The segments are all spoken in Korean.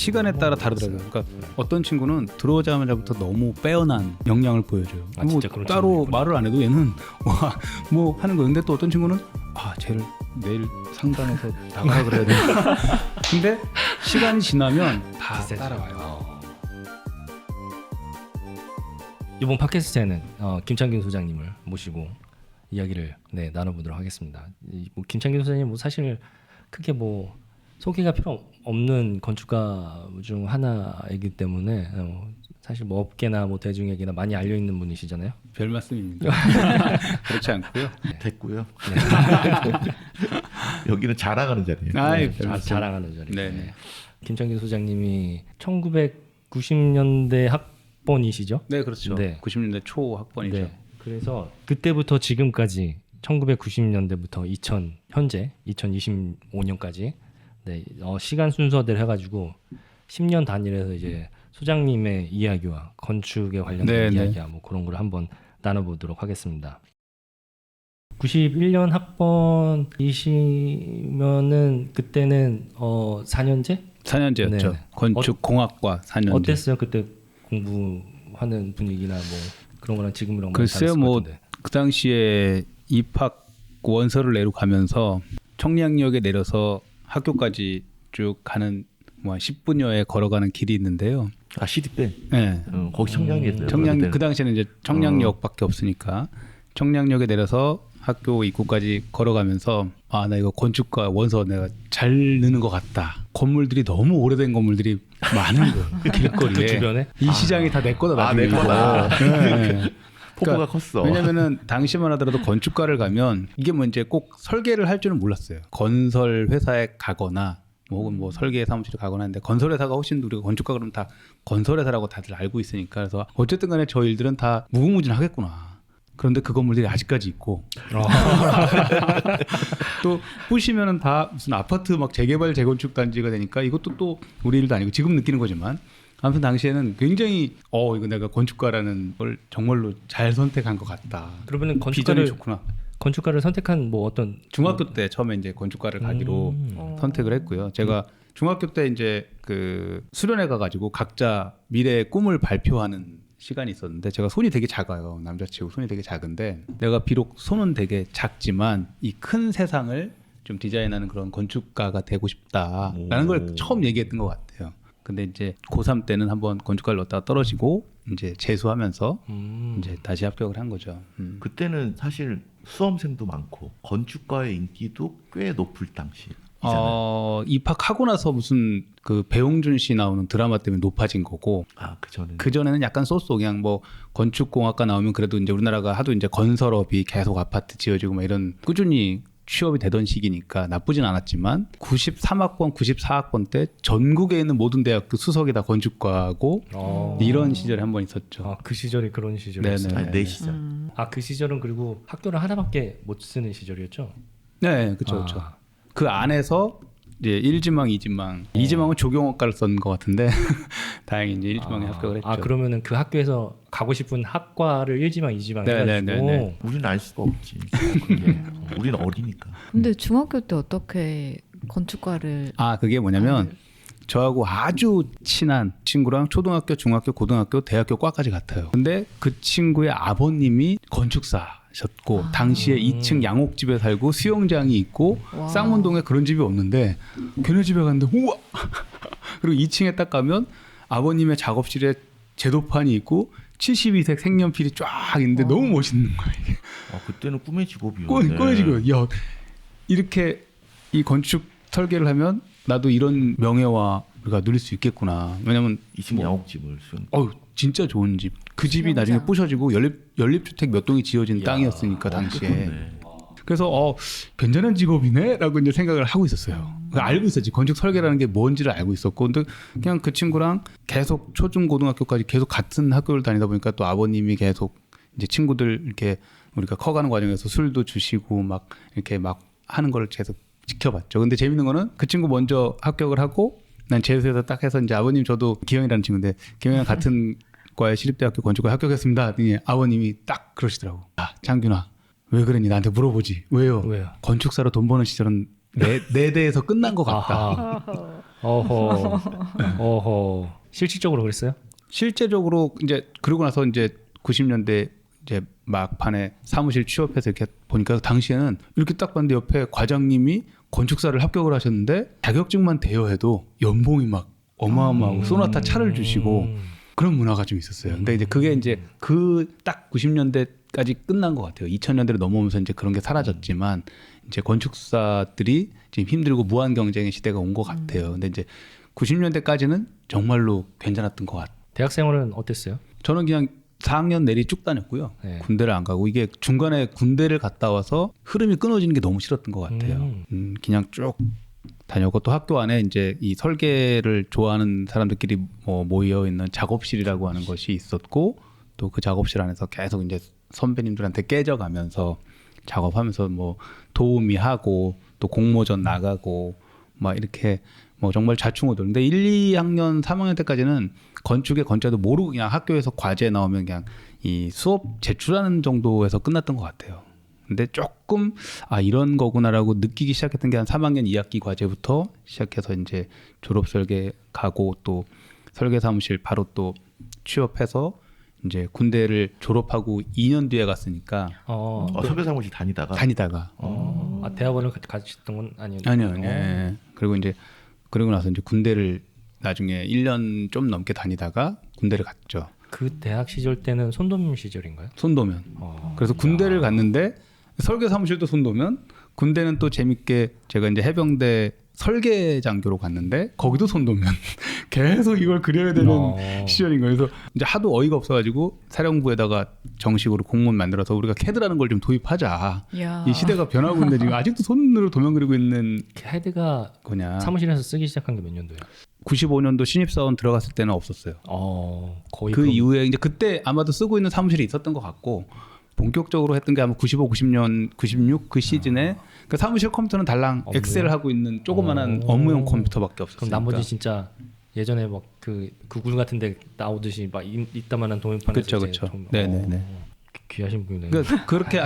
시간에 따라 다르더라고요. 그러니까 어떤 친구는 들어오자마자부터 너무 빼어난 역량을 보여줘요. 아, 뭐 진짜 그런 따로 친구도 말을 안 해도 얘는 와, 뭐 하는 거였는데 또 어떤 친구는 쟤를 내일 상담해서 나가라 그래야 되나. 근데 시간이 지나면 다 비슷해져요. 따라와요. 이번 팟캐스트에는 김창균 소장님을 모시고 이야기를 나눠보도록 하겠습니다. 뭐 김창균 소장님 뭐 사실 크게 뭐 소개가 필요 없는 건축가 중 하나이기 때문에 사실 뭐 업계나 뭐 대중에게나 많이 알려 있는 분이시잖아요. 별 말씀입니다. 그렇지 않고요. 됐고요. 여기는 자랑하는 자리예요. 아이, 별 말씀. 자랑하는 자리. 네네. 김창균 소장님이 1990년대 학번이시죠? 네, 그렇죠. 네. 90년대 초 학번이죠. 네. 그래서 그때부터 지금까지 1990년대부터 현재 2025년까지 시간 순서대로 해가지고 10년 단위로 이제 소장님의 이야기와 건축에 관련된 이야기와 뭐 그런 걸 한번 나눠보도록 하겠습니다. 91년 학번이시면은 그때는 4년제? 4년제였죠. 네. 건축공학과 4년제. 어땠어요? 그때 공부하는 분위기나 뭐 그런 거랑 지금이랑 글쎄요, 뭐 그 당시에 입학 원서를 내러 가면서 청량역에 내려서 학교까지 쭉 가는 뭐 한 10분여에 걸어가는 길이 있는데요. 아 시립대. 네. 거기 청량이었어요. 청량 그 당시에는 이제 청량역밖에 없으니까 청량역에 내려서 학교 입구까지 걸어가면서 나 이거 건축가 원서 내가 잘 넣는 것 같다. 건물들이 너무 오래된 건물들이 많은 거예요. 길거리에. 그 주변에? 이 시장이 다 내 거다 나중에. 내 거다. 네. 폭포가 컸어. 왜냐면은 당시만 하더라도 건축가를 가면 이게 뭐 이제 꼭 설계를 할 줄은 몰랐어요. 건설 회사에 가거나 혹은 뭐 설계 사무실에 가거나 하는데 건설 회사가 훨씬 우리가 건축가 그러면 다 건설 회사라고 다들 알고 있으니까 그래서 어쨌든 간에 저 일들은 다 무궁무진하겠구나. 그런데 그 건물들이 아직까지 있고 또 부시면은 다 무슨 아파트 막 재개발 재건축 단지가 되니까 이것도 또 우리 일도 아니고 지금 느끼는 거지만 아무튼 당시에는 굉장히 이거 내가 건축가라는 걸 정말로 잘 선택한 것 같다. 그러면은 비전이 좋구나. 건축가를 선택한 뭐 어떤 중학교 때 처음에 이제 건축가를 가기로 선택을 했고요. 제가 중학교 때 이제 그 수련회 가가지고 각자 미래의 꿈을 발표하는 시간이 있었는데 제가 손이 되게 작아요. 남자치고 손이 되게 작은데 내가 비록 손은 되게 작지만 이 큰 세상을 좀 디자인하는 그런 건축가가 되고 싶다라는 걸 처음 얘기했던 것 같아요. 근데 이제 고3 때는 한번 건축가를 넣었다가 떨어지고 이제 재수하면서 이제 다시 합격을 한 거죠. 그때는 사실 수험생도 많고 건축가의 인기도 꽤 높을 당시. 입학하고 나서 무슨 그 배용준 씨 나오는 드라마 때문에 높아진 거고. 그 전에는 약간 쏘쏘 그냥 뭐 건축공학과 나오면 그래도 이제 우리나라가 하도 이제 건설업이 계속 아파트 지어지고 막 이런 꾸준히 취업이 되던 시기니까 나쁘진 않았지만 93학번, 94학번 때 전국에 있는 모든 대학교 수석이 다 건축과고 이런 시절이 한 번 있었죠. 그 시절이 그런 시절이었어요. 네네. 내 시절. 그 시절은 그리고 학교를 하나밖에 못 쓰는 시절이었죠. 네, 그렇죠, 그렇죠. 그 안에서 이제 1지망, 2지망, 2지망은 조경학과를 썼는 것 같은데 다행히 이제 1지망에 합격을 했죠. 그러면은 그 학교에서 가고 싶은 학과를 1지망, 2지망 해가지고 우리는 알 수가 없지. 우리는 어리니까. 근데 중학교 때 어떻게 건축과를 그게 뭐냐면 저하고 아주 친한 친구랑 초등학교, 중학교, 고등학교, 대학교 과까지 같아요. 근데 그 친구의 아버님이 건축사셨고 당시에 2층 양옥집에 살고 수영장이 있고 와. 쌍문동에 그런 집이 없는데 걔네 집에 갔는데 우와 그리고 2층에 딱 가면 아버님의 작업실에 제도판이 있고 72색 색연필이 쫙 있는데 너무 멋있는 거야 이게. 그때는 꿈의 직업이었네. 꿈의 직업. 야 이렇게 이 건축 설계를 하면 나도 이런 명예와 우리가 누릴 수 있겠구나. 왜냐면 2층 양옥집을 수영. 진짜 좋은 집. 그 집이 나중에 부셔지고 연립주택 몇 동이 지어진 땅이었으니까 당시에. 그래서 괜찮은 직업이네라고 이제 생각을 하고 있었어요. 알고 있었지. 건축 설계라는 게 뭔지를 알고 있었고, 근데 그냥 그 친구랑 계속 초중 고등학교까지 계속 같은 학교를 다니다 보니까 또 아버님이 계속 이제 친구들 이렇게 우리가 커가는 과정에서 술도 주시고 막 이렇게 막 하는 걸 계속 지켜봤죠. 근데 재밌는 거는 그 친구 먼저 합격을 하고 난 재수해서 딱 해서 이제 아버님 저도 기영이라는 친구인데 기영이랑 같은 과에 시립대학교 건축과 합격했습니다. 하더니 아버님이 딱 그러시더라고. 창균아 왜 그랬니? 나한테 물어보지. 왜요? 건축사로 돈 버는 시절은 내 대에서 끝난 것 같다. 어허. 실질적으로 그랬어요? 실제적으로 이제 그러고 나서 이제 90년대 이제 막판에 사무실 취업해서 이렇게 보니까 당시에는 이렇게 딱 봤는데 옆에 과장님이 건축사를 합격을 하셨는데 자격증만 대여해도 연봉이 막 어마어마하고 소나타 차를 주시고 그런 문화가 좀 있었어요. 근데 이제 그게 이제 그 딱 90년대까지 끝난 것 같아요. 2000년대로 넘어오면서 이제 그런 게 사라졌지만 이제 건축사들이 지금 힘들고 무한 경쟁의 시대가 온 것 같아요. 근데 이제 90년대까지는 정말로 괜찮았던 것 같아요. 대학 생활은 어땠어요? 저는 그냥 4학년 내리 쭉 다녔고요. 네. 군대를 안 가고 이게 중간에 군대를 갔다 와서 흐름이 끊어지는 게 너무 싫었던 것 같아요. 그냥 쭉 다녔고 또 학교 안에 이제 이 설계를 좋아하는 사람들끼리 뭐 모여 있는 작업실이라고 하는 것이 있었고 또 그 작업실 안에서 계속 이제 선배님들한테 깨져가면서 작업하면서 뭐 도우미 하고 또 공모전 나가고 막 이렇게 뭐 정말 좌충우돌. 근데 1, 2학년, 3학년 때까지는 건축의 건자도 모르고 그냥 학교에서 과제 나오면 그냥 이 수업 제출하는 정도에서 끝났던 것 같아요. 근데 조금 이런 거구나라고 느끼기 시작했던 게 한 3학년 2학기 과제부터 시작해서 이제 졸업 설계 가고 또 설계 사무실 바로 또 취업해서 이제 군대를 졸업하고 2년 뒤에 갔으니까 설계 사무실 다니다가 대학원을 가셨던 건 아니에요? 아니요. 예. 그리고 이제 그러고 나서 이제 군대를 나중에 1년 좀 넘게 다니다가 군대를 갔죠. 그 대학 시절 때는 손도면 시절인가요? 손도면. 그래서 군대를 갔는데 설계 사무실도 손도면, 군대는 또 재밌게 제가 이제 해병대 설계장교로 갔는데 거기도 손도면. 계속 이걸 그려야 되는 시절인 거예요. 그래서 이제 하도 어이가 없어가지고 사령부에다가 정식으로 공문 만들어서 우리가 캐드라는 걸 좀 도입하자. 야. 이 시대가 변하고 있는데 지금 아직도 손으로 도면 그리고 있는 헤드가 거냐. 사무실에서 쓰기 시작한 게 몇 년도예요? 95년도 신입사원 들어갔을 때는 없었어요. 거의 그 이후에 이제 그때 아마도 쓰고 있는 사무실이 있었던 것 같고 본격적으로 했던 게 아마 95, 90년, 96 그 시즌에 그 사무실 컴퓨터는 달랑 업무용? 엑셀 하고 있는 조그만한 업무용 컴퓨터밖에 없었으니까. 그럼 나머지 진짜 예전에 막 그 구글 같은데 나오듯이 막 이따만한 도면판에서 그렇죠. 네네네. 귀하신 분이네. 그러니까 그렇게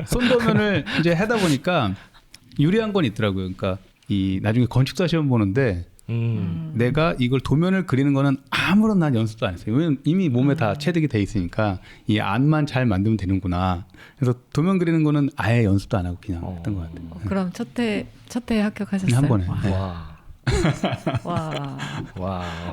손도면을 이제 하다 보니까 유리한 건 있더라고요. 그러니까 이 나중에 건축사 시험 보는데 내가 이걸 도면을 그리는 거는 아무런 난 연습도 안 했어요. 왜냐면 이미 몸에 다 체득이 돼 있으니까 이 안만 잘 만들면 되는구나. 그래서 도면 그리는 거는 아예 연습도 안 하고 그냥 했던 것 같아요. 그럼 첫해 합격하셨어요? 한 번에. 네. 와.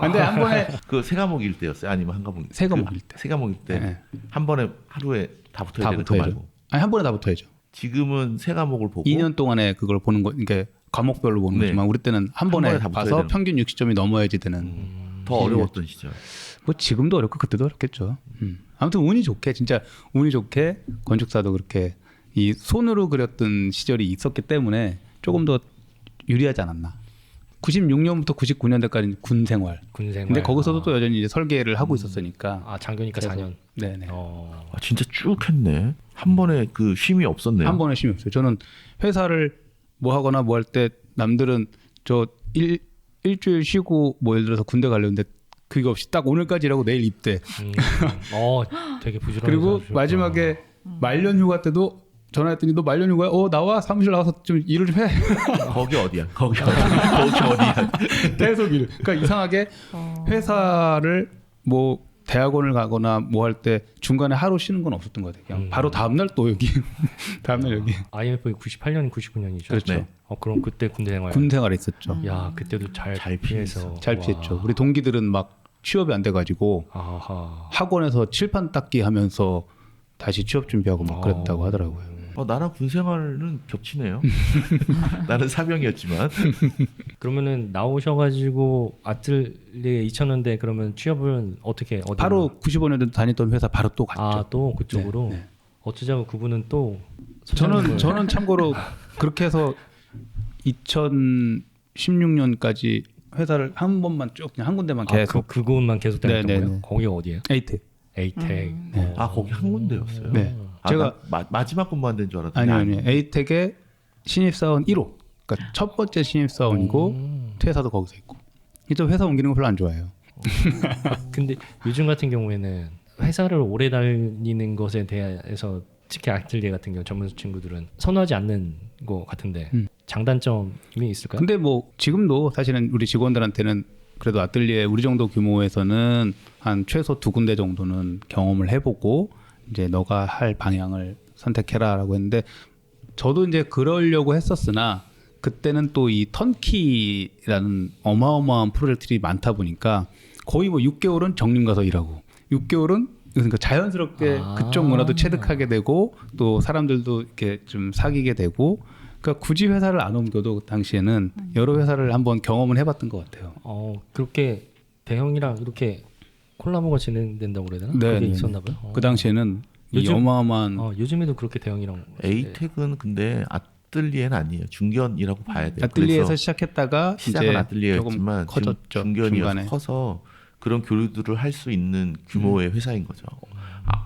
근데 한 번에 그 세 과목일 때였어요? 아니면 한 과목? 세 과목일 때. 세 과목일 때 네. 한 번에 하루에 다 붙어야 다 되는 거 붙어야죠. 말고. 아니 한 번에 다 붙어야죠. 지금은 세 과목을 보고 2년 동안에 그걸 보는 거, 이게 과목별로 보는 네. 거지만 우리 때는 한 번에 번에 다 붙어야 봐서 되는 평균 60점이 넘어야지 되는. 더 어려웠던 시절. 뭐 지금도 어렵고 그때도 어렵겠죠. 아무튼 운이 좋게 진짜 운이 좋게 건축사도 그렇게 이 손으로 그렸던 시절이 있었기 때문에 조금 더 유리하지 않았나. 96년부터 99년대까지 군 생활. 근데 거기서도 또 여전히 이제 설계를 하고 있었으니까. 장교니까 4년. 네네. 진짜 쭉 했네. 한 번에 그 쉼이 없었네요. 한 번에 쉼이 없어요. 저는 회사를 뭐 하거나 뭐 할 때 남들은 저 일주일 쉬고 뭐 예를 들어서 군대 가려는데 그게 없이 딱 오늘까지 일하고 내일 입대. 되게 부지런해서. 그리고 마지막에 말년 휴가 때도 전화했더니 너 말년 휴가야? 나와 사무실 나와서 좀 일을 좀 해. 거기 어디야? 거기 어디야? 계속 일. 그러니까 이상하게 회사를 뭐 대학원을 가거나 뭐 할 때 중간에 하루 쉬는 건 없었던 것 같아요. 그냥 바로 다음 날 또 여기, 다음 날 여기. IMF 98년, 99년이죠. 그렇죠. 네. 그럼 그때 군대 생활. 군 생활에 있었죠. 야, 그때도 잘 피해서. 잘 피했죠. 우리 동기들은 막 취업이 안 돼가지고 학원에서 칠판 닦기 하면서 다시 취업 준비하고 막 그랬다고 하더라고요. 나랑 군 생활은 겹치네요. 나는 사병이었지만. 그러면은 나오셔가지고 아틀리에 2000년대 그러면 취업은 어떻게 어디? 바로 95년도 다녔던 회사 바로 또 갔죠. 또 그쪽으로. 네. 어쩌자고 그분은 또. 저는 참고로 그렇게 해서 2016년까지 회사를 한 번만 쭉 그냥 한 군데만 계속. 그곳만 계속 다녔던 네네네. 거예요? 거기가 어디예요? 에이텍. 에이텍. 네. 거기 한 군데였어요. 네. 제가 마지막 근무한 데인 줄 알았더니 아니요. 에이텍의 신입사원 1호. 그러니까 첫 번째 신입사원이고 퇴사도 거기서 했고. 또 회사 옮기는 거 별로 안 좋아해요. 근데 요즘 같은 경우에는 회사를 오래 다니는 것에 대해서 특히 아틀리에 같은 경우 전문 친구들은 선호하지 않는 것 같은데 장단점이 있을까요? 근데 뭐 지금도 사실은 우리 직원들한테는 그래도 아뜰리에 우리 정도 규모에서는 한 최소 2군데 정도는 경험을 해보고 이제 너가 할 방향을 선택해라라고 했는데 저도 이제 그러려고 했었으나 그때는 또 이 턴키라는 어마어마한 프로젝트들이 많다 보니까 거의 뭐 6개월은 정림 가서 일하고 6개월은 그러니까 자연스럽게 그쪽 문화도 체득하게 되고 또 사람들도 이렇게 좀 사귀게 되고 그러니까 굳이 회사를 안 옮겨도 그 당시에는 여러 회사를 한번 경험을 해봤던 것 같아요. 그렇게 대형이랑 이렇게 콜라보가 진행된다고 그래야 되나? 네, 그게 네, 있었나 봐요. 그 당시에는 이 요즘- 어마어마한 요즘에도 그렇게 대형이랑 에이텍은 근데 아뜰리에는 아니에요. 중견이라고 봐야 돼요. 아뜰리에에서 그래서 시작했다가 시작은 이제 아뜰리에였지만 조금 커졌죠. 지금 중견이어서 중간에. 커서 그런 교류들을 할 수 있는 규모의 회사인 거죠.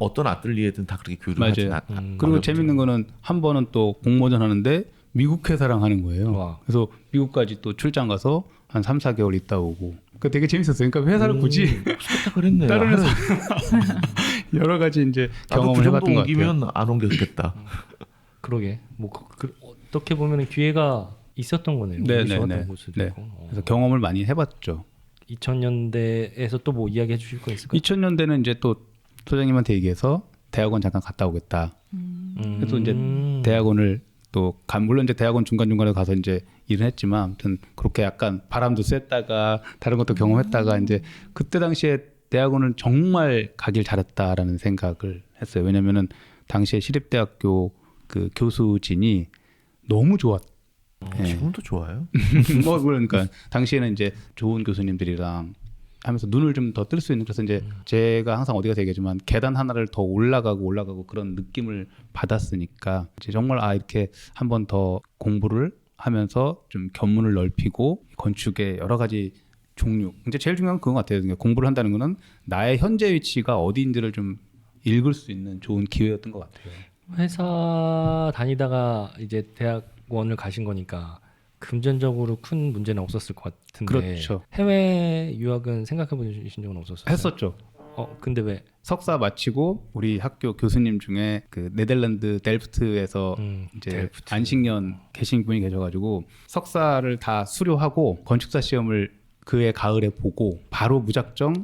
어떤 아뜰리에든 다 그렇게 교류를 하진 맞아요. 않아요. 그리고 재밌는 거는 한 번은 또 공모전 하는데 미국 회사랑 하는 거예요. 와. 그래서 미국까지 또 출장 가서 한 3, 4개월 있다 오고. 그 되게 재밌었어요. 그러니까 회사를 굳이 스펙타클했네. 다른 회사 여러 가지 이제 나도 경험을 그 정도 해봤던 것 같아요. 옮기면 안 옮겼겠다. 그러게 뭐 어떻게 보면 기회가 있었던 거네요. 네, 운이 네, 좋았던 네. 곳도 네. 있고. 그래서 경험을 많이 해봤죠. 2000년대에서 또 뭐 이야기해 주실 거 있을까요? 2000년대는 이제 또 소장님한테 얘기해서 대학원 잠깐 갔다 오겠다. 그래서 이제 대학원을 또 물론 이제 대학원 중간 중간에 가서 이제 일은 했지만 아무튼 그렇게 약간 바람도 쐈다가 다른 것도 경험했다가 이제 그때 당시에 대학원은 정말 가길 잘했다라는 생각을 했어요. 왜냐면은 당시에 시립대학교 그 교수진이 너무 좋았. 예. 지금도 좋아요. 뭐 그러니까 당시에는 이제 좋은 교수님들이랑 하면서 눈을 좀 더 뜰 수 있는 그래서 이제 제가 항상 어디 가서 얘기하지만 계단 하나를 더 올라가고 그런 느낌을 받았으니까 이제 정말 이렇게 한 번 더 공부를 하면서 좀 견문을 넓히고 건축의 여러 가지 종류 이제 제일 중요한 건 그거 같아요. 그러니까 공부를 한다는 거는 나의 현재 위치가 어디인지를 좀 읽을 수 있는 좋은 기회였던 것 같아요. 회사 다니다가 이제 대학원을 가신 거니까 금전적으로 큰 문제는 없었을 것 같은데 그렇죠. 해외 유학은 생각해 보신 적은 없었어요? 했었죠. 근데 왜? 석사 마치고 우리 학교 교수님 중에 그 네덜란드 델프트에서 이제 델프트. 안식년 계신 분이 계셔가지고 석사를 다 수료하고 건축사 시험을 그해 가을에 보고 바로 무작정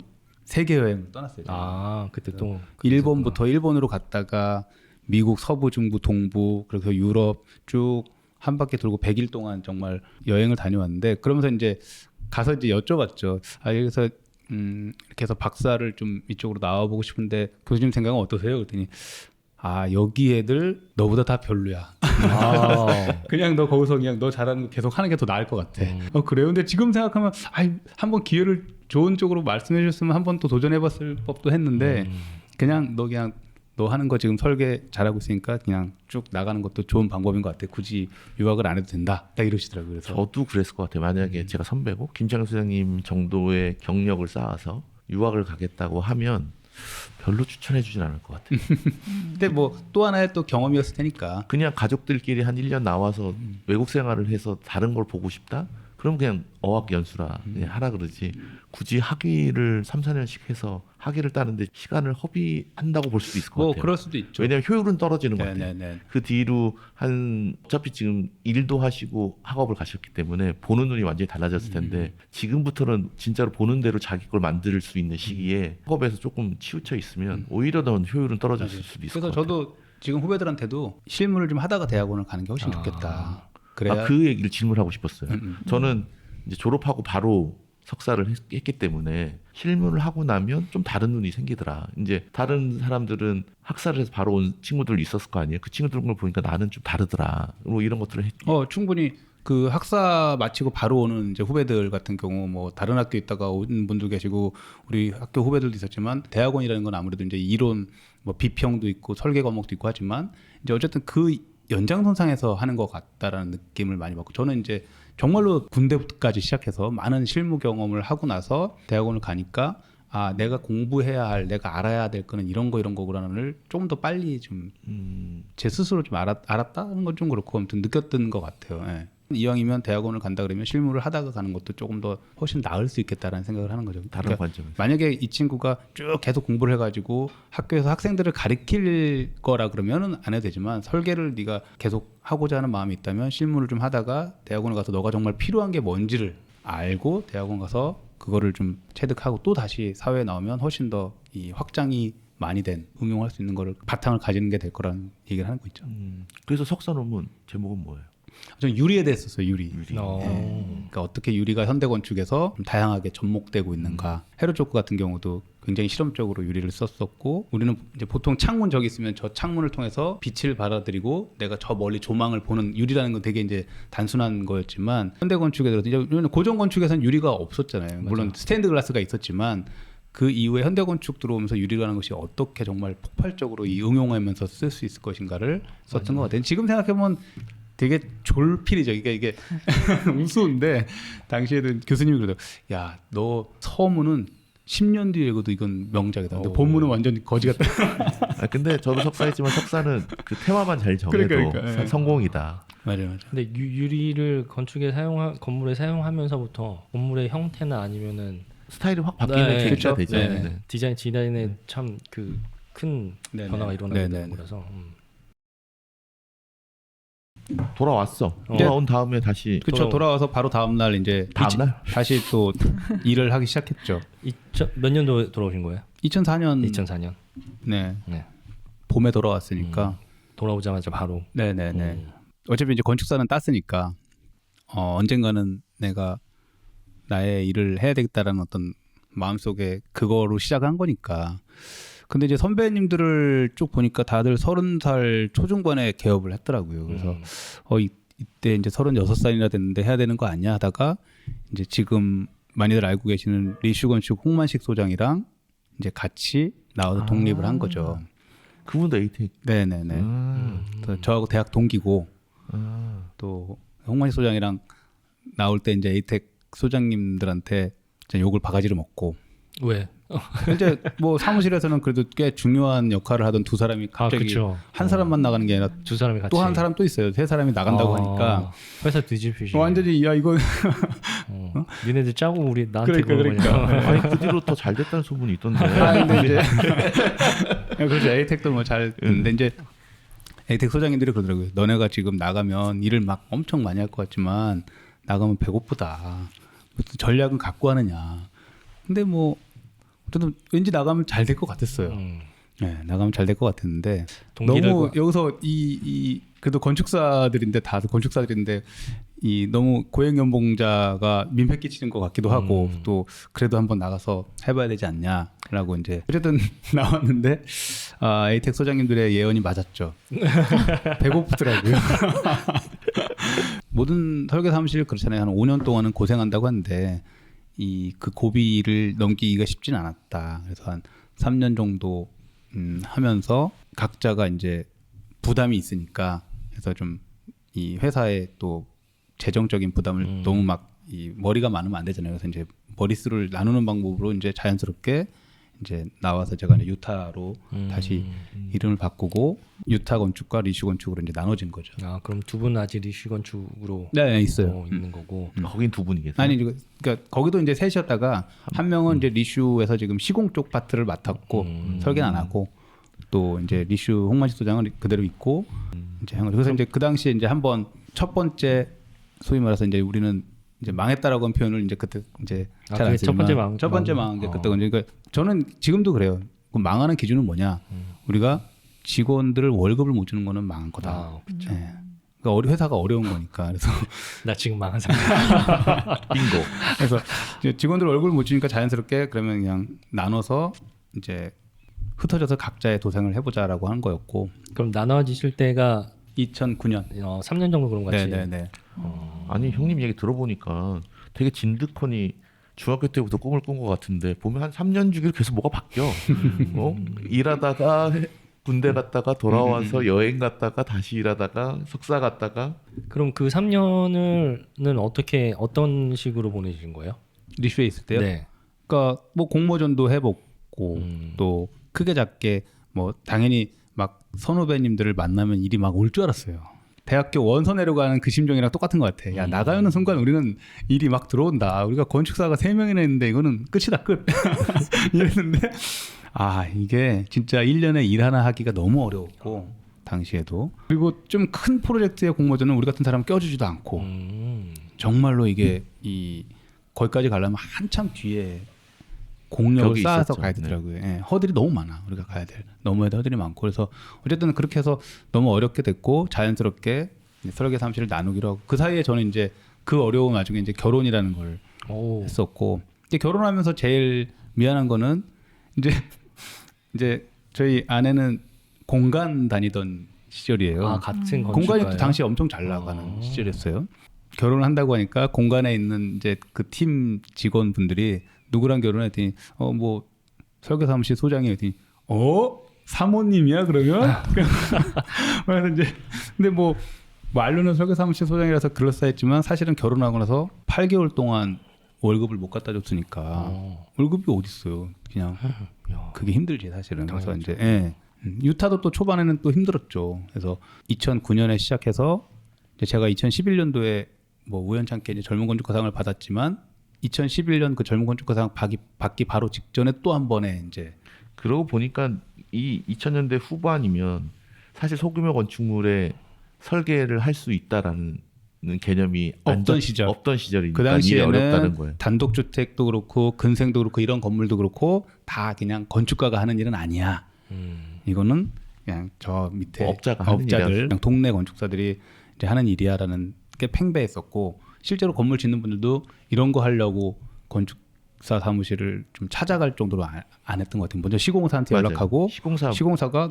세계 여행을 떠났어요. 그때 또 일본부터 일본으로 갔다가 미국 서부, 중부, 동부 그래서 유럽 쭉 한 바퀴 돌고 100일 동안 정말 여행을 다녀왔는데 그러면서 이제 가서 이제 여쭤봤죠. 여기서 이렇게 해서 박사를 좀 이쪽으로 나와보고 싶은데 교수님 생각은 어떠세요? 그랬더니 여기 애들 너보다 다 별로야. 그냥 너 거기서 그냥 너 잘하는 거 계속 하는 게 더 나을 것 같아. 그래요. 근데 지금 생각하면 한번 기회를 좋은 쪽으로 말씀해 주셨으면 한번 또 도전해봤을 법도 했는데 그냥 너 하는 거 지금 설계 잘하고 있으니까 그냥 쭉 나가는 것도 좋은 방법인 것 같아. 굳이 유학을 안 해도 된다. 딱 이러시더라고요. 그래서 저도 그랬을 것 같아요. 만약에 제가 선배고 김창현 소장님 정도의 경력을 쌓아서 유학을 가겠다고 하면 별로 추천해 주진 않을 것 같아요. 근데 뭐 또 하나의 또 경험이었을 테니까. 그냥 가족들끼리 한 1년 나와서 외국 생활을 해서 다른 걸 보고 싶다? 그럼 그냥 어학 연수라 그냥 하라 그러지. 굳이 학위를 3, 4년씩 해서 학위를 따는데 시간을 허비한다고 볼 수도 있을 것 뭐 같아요. 그럴 수도 있죠. 왜냐하면 효율은 떨어지는 것 같아요. 네네네. 그 뒤로 어차피 지금 일도 하시고 학업을 가셨기 때문에 보는 눈이 완전히 달라졌을 텐데 지금부터는 진짜로 보는 대로 자기 걸 만들 수 있는 시기에 학업에서 조금 치우쳐 있으면 오히려 더 효율은 떨어졌을 수도 있을 것 그래서 같아요. 저도 지금 후배들한테도 실무를 좀 하다가 대학원을 가는 게 훨씬 좋겠다. 그래야 그 얘기를 질문하고 싶었어요. 저는 이제 졸업하고 바로 석사를 했기 때문에 실무를 하고 나면 좀 다른 눈이 생기더라. 이제 다른 사람들은 학사를 해서 바로 온 친구들 있었을 거 아니에요. 그 친구들 걸 보니까 나는 좀 다르더라. 뭐 이런 것들을 충분히 그 학사 마치고 바로 오는 이제 후배들 같은 경우 뭐 다른 학교 있다가 온 분도 계시고 우리 학교 후배들도 있었지만 대학원이라는 건 아무래도 이제 이론 뭐 비평도 있고 설계 과목도 있고 하지만 이제 어쨌든 그 연장선상에서 하는 것 같다라는 느낌을 많이 받고 저는 이제 정말로 군대부터까지 시작해서 많은 실무 경험을 하고 나서 대학원을 가니까 내가 공부해야 할 내가 알아야 될 거는 이런 거구나를 좀 더 빨리 좀 제 스스로 좀 알았다는 건 좀 그렇고 아무튼 느꼈던 것 같아요. 예. 이왕이면 대학원을 간다 그러면 실무를 하다가 가는 것도 조금 더 훨씬 나을 수 있겠다라는 생각을 하는 거죠. 다른 그러니까 관점에서. 만약에 이 친구가 쭉 계속 공부를 해가지고 학교에서 학생들을 가르칠 거라 그러면은 안 해도 되지만 설계를 네가 계속 하고자 하는 마음이 있다면 실무를 좀 하다가 대학원에 가서 너가 정말 필요한 게 뭔지를 알고 대학원 가서 그거를 좀 체득하고 또 다시 사회에 나오면 훨씬 더 이 확장이 많이 된 응용할 수 있는 거를 바탕을 가지는 게 될 거라는 얘기를 하는 거 있죠. 그래서 석사 논문 제목은 뭐예요? 저는 유리에 대해 썼어요. 유리. 어. 그러니까 어떻게 유리가 현대 건축에서 좀 다양하게 접목되고 있는가. 헤르조크 같은 경우도 굉장히 실험적으로 유리를 썼었고, 우리는 이제 보통 창문 저기 있으면 저 창문을 통해서 빛을 받아들이고 내가 저 멀리 조망을 보는 유리라는 건 되게 이제 단순한 거였지만 현대 건축에 들어서 이제 고전 건축에서는 유리가 없었잖아요. 물론 스테인드 글라스가 있었지만 그 이후에 현대 건축 들어오면서 유리라는 것이 어떻게 정말 폭발적으로 이 응용하면서 쓸 수 있을 것인가를 썼던 것 같아요. 지금 생각해보면 되게 졸필이죠. 이게 우스운데 당시에는 교수님이 그러더라고요. 야, 너 서문은 10년 뒤에 읽어도 이건 명작이다. 근데 본문은 완전 거지 같다. 근데 저도 석사했지만 석사는 그 테마만 잘 정해도 그러니까. 성공이다. 맞아요. 근데 유리를 건축에 건물에 사용하면서부터 건물의 형태나 아니면은 스타일이 확 바뀌는 계기가 그렇죠. 되죠. 네. 네. 디자인에 참 그 큰 네네. 변화가 일어나게 네네. 되는 거라서. 돌아왔어. 어. 돌아온 다음에 다시 그렇죠. 돌아와서 바로 다음 날 이제 다음 날? 다시 또 일을 하기 시작했죠. 몇 년도에 돌아오신 거예요? 2004년 2004년. 네. 네. 봄에 돌아왔으니까. 돌아오자마자 바로. 네네네. 어차피 이제 건축사는 땄으니까 언젠가는 내가 나의 일을 해야 되겠다라는 어떤 마음속에 그거로 시작한 거니까. 근데 이제 선배님들을 쭉 보니까 다들 30살 초중반에 개업을 했더라고요. 그래서 이때 이제 36살이나 됐는데 해야 되는 거 아니야 하다가 이제 지금 많이들 알고 계시는 리슈 건축 홍만식 소장이랑 이제 같이 나와서 독립을 한 거죠. 그분도 에이텍. 네네네. 그래서 저하고 대학 동기고 또 홍만식 소장이랑 나올 때 이제 에이텍 소장님들한테 이제 욕을 바가지로 먹고 왜? 이제 뭐 사무실에서는 그래도 꽤 중요한 역할을 하던 두 사람이 갑자기 그쵸. 한 사람만 나가는 게 아니라 두 사람이 같이. 또 한 사람 또 있어요. 세 사람이 나간다고 하니까 회사 뒤집히시. 완전히 야 이거 니네들 짜고 우리 나한테 그러니까. 그러는 거냐. 아니 그 뒤로 더 잘 됐다는 소문이 있던데. 근데 이제 그렇죠. 에이텍도 뭐 잘 됐는데 이제 에이텍 소장님들이 그러더라고요. 너네가 지금 나가면 일을 막 엄청 많이 할 것 같지만 나가면 배고프다. 무슨 전략은 갖고 하느냐. 근데 뭐 저도 왠지 나가면 잘 될 것 같았어요. 네, 나가면 잘 될 것 같았는데 너무 여기서 이 그래도 건축사들인데 다들 건축사들인데 이 너무 고액 연봉자가 민폐 끼치는 것 같기도 하고 또 그래도 한번 나가서 해봐야 되지 않냐라고 이제 어쨌든 나왔는데 에이텍 소장님들의 예언이 맞았죠. 배고프더라고요. 모든 설계 사무실 그렇잖아요. 한 5년 동안은 고생한다고 하는데 그 고비를 넘기기가 쉽진 않았다. 그래서 한 3년 정도 하면서 각자가 이제 부담이 있으니까 그래서 좀 이 회사에 또 재정적인 부담을 너무 막 이 머리가 많으면 안 되잖아요. 그래서 이제 머릿수를 나누는 방법으로 이제 자연스럽게 이제 나와서 제가 이제 유타로 다시 이름을 바꾸고 유타 건축과 리슈 건축으로 이제 나눠진 거죠. 아 그럼 두 분 아직 리슈 건축으로 네, 있어요. 있는 거고. 거긴 두 분이 계세요. 아니 그러니까 거기도 이제 셋이었다가 한 명은 이제 리슈에서 지금 시공 쪽 파트를 맡았고 설계는 안 하고 또 이제 리슈 홍만식 소장은 그대로 있고 이제 한 거죠. 그래서 이제 그 당시에 이제 한번 첫 번째 소위 말해서 이제 우리는 이제 망했다라고 한 표현을 이제 그때 이제 잘 안 쓰지만 첫 번째 망한 게 그때 그러니까 저는 지금도 그래요. 그 망하는 기준은 뭐냐? 우리가 직원들을 월급을 못 주는 거는 망한 거다. 아, 그렇죠. 네. 그러니까 회사가 어려운 거니까 그래서 나 지금 망한 사람. 빙고. 그래서 이제 직원들 월급을 못 주니까 자연스럽게 그러면 그냥 나눠서 이제 흩어져서 각자의 도생을 해보자라고 한 거였고. 그럼 나눠지실 때가 2009년. 3년 정도 그런 거 같이. 네네네. 아니 형님 얘기 들어보니까 되게 진득하니 중학교 때부터 꿈을 꾼 것 같은데 보면 한 3년 주기로 계속 뭐가 바뀌어. 일하다가 군대 갔다가 돌아와서 여행 갔다가 다시 일하다가 석사 갔다가. 그럼 그 3년은 어떤 식으로 보내신 거예요? 리슈에 있을 때요? 네. 그러니까 뭐 공모전도 해보고 또 크게 작게 뭐 당연히 막 선후배님들을 만나면 일이 막 올 줄 알았어요. 대학교 원서 내려가는 그 심정이랑 똑같은 것 같아. 야 나가는 순간 우리는 일이 막 들어온다. 우리가 건축사가 3명이나 있는데 이거는 끝이다 끝. 이랬는데 이게 진짜 1년에 일 하나 하기가 너무 어려웠고 당시에도. 그리고 좀 큰 프로젝트의 공모전은 우리 같은 사람 껴주지도 않고 정말로 이게 거기까지 가려면 한참 뒤에 공력을 벽이 쌓아서 있었죠. 가야 되더라고요. 예, 허들이 너무 많아. 우리가 가야 될 넘어야 될 허들이 많고 그래서 어쨌든 그렇게 해서 너무 어렵게 됐고 자연스럽게 이제 설계 사무실을 나누기로 하고 그 사이에 저는 이제 그 어려움 나중에 이제 결혼이라는 걸 오. 했었고 이제 결혼하면서 제일 미안한 거는 이제 저희 아내는 공간 다니던 시절이에요. 같은 공간이 건축가예요? 또 당시에 엄청 잘 나가는 시절이었어요. 결혼을 한다고 하니까 공간에 있는 이제 그 팀 직원분들이 누구랑 결혼했더니 뭐 설계사무실 소장이 했더니 사모님이야 그러면 그래서 이제 근데 뭐 말로는 설계사무실 소장이라서 그럴싸했지만 사실은 결혼하고 나서 8개월 동안 월급을 못 갖다 줬으니까 월급이 어디 있어요? 그냥 그게 힘들지 사실은. 그래서 이제 유타도 또 초반에는 또 힘들었죠. 그래서 2009년에 시작해서 이제 제가 2011년도에 뭐 우연찮게 이제 젊은 건축가상을 받았지만 2011년 그 젊은 건축가상 받기 바로 직전에 또 한 번에 이제 그러고 보니까 이 2000년대 후반이면 사실 소규모 건축물에 설계를 할 수 있다라는 개념이 없던 시절. 없던 시절이니까 그 일이 어렵다는 당시에는 거예요. 단독주택도 그렇고 근생도 그렇고 이런 건물도 그렇고 다 그냥 건축가가 하는 일은 아니야. 이거는 그냥 저 밑에 업자가 하는 일이야. 업자들, 그냥 동네 건축사들이 이제 하는 일이야라는 게 팽배했었고 실제로 건물 짓는 분들도 이런 거 하려고 건축사 사무실을 좀 찾아갈 정도로 안 했던 것 같아요. 먼저 시공사한테 맞아요. 연락하고 시공사 가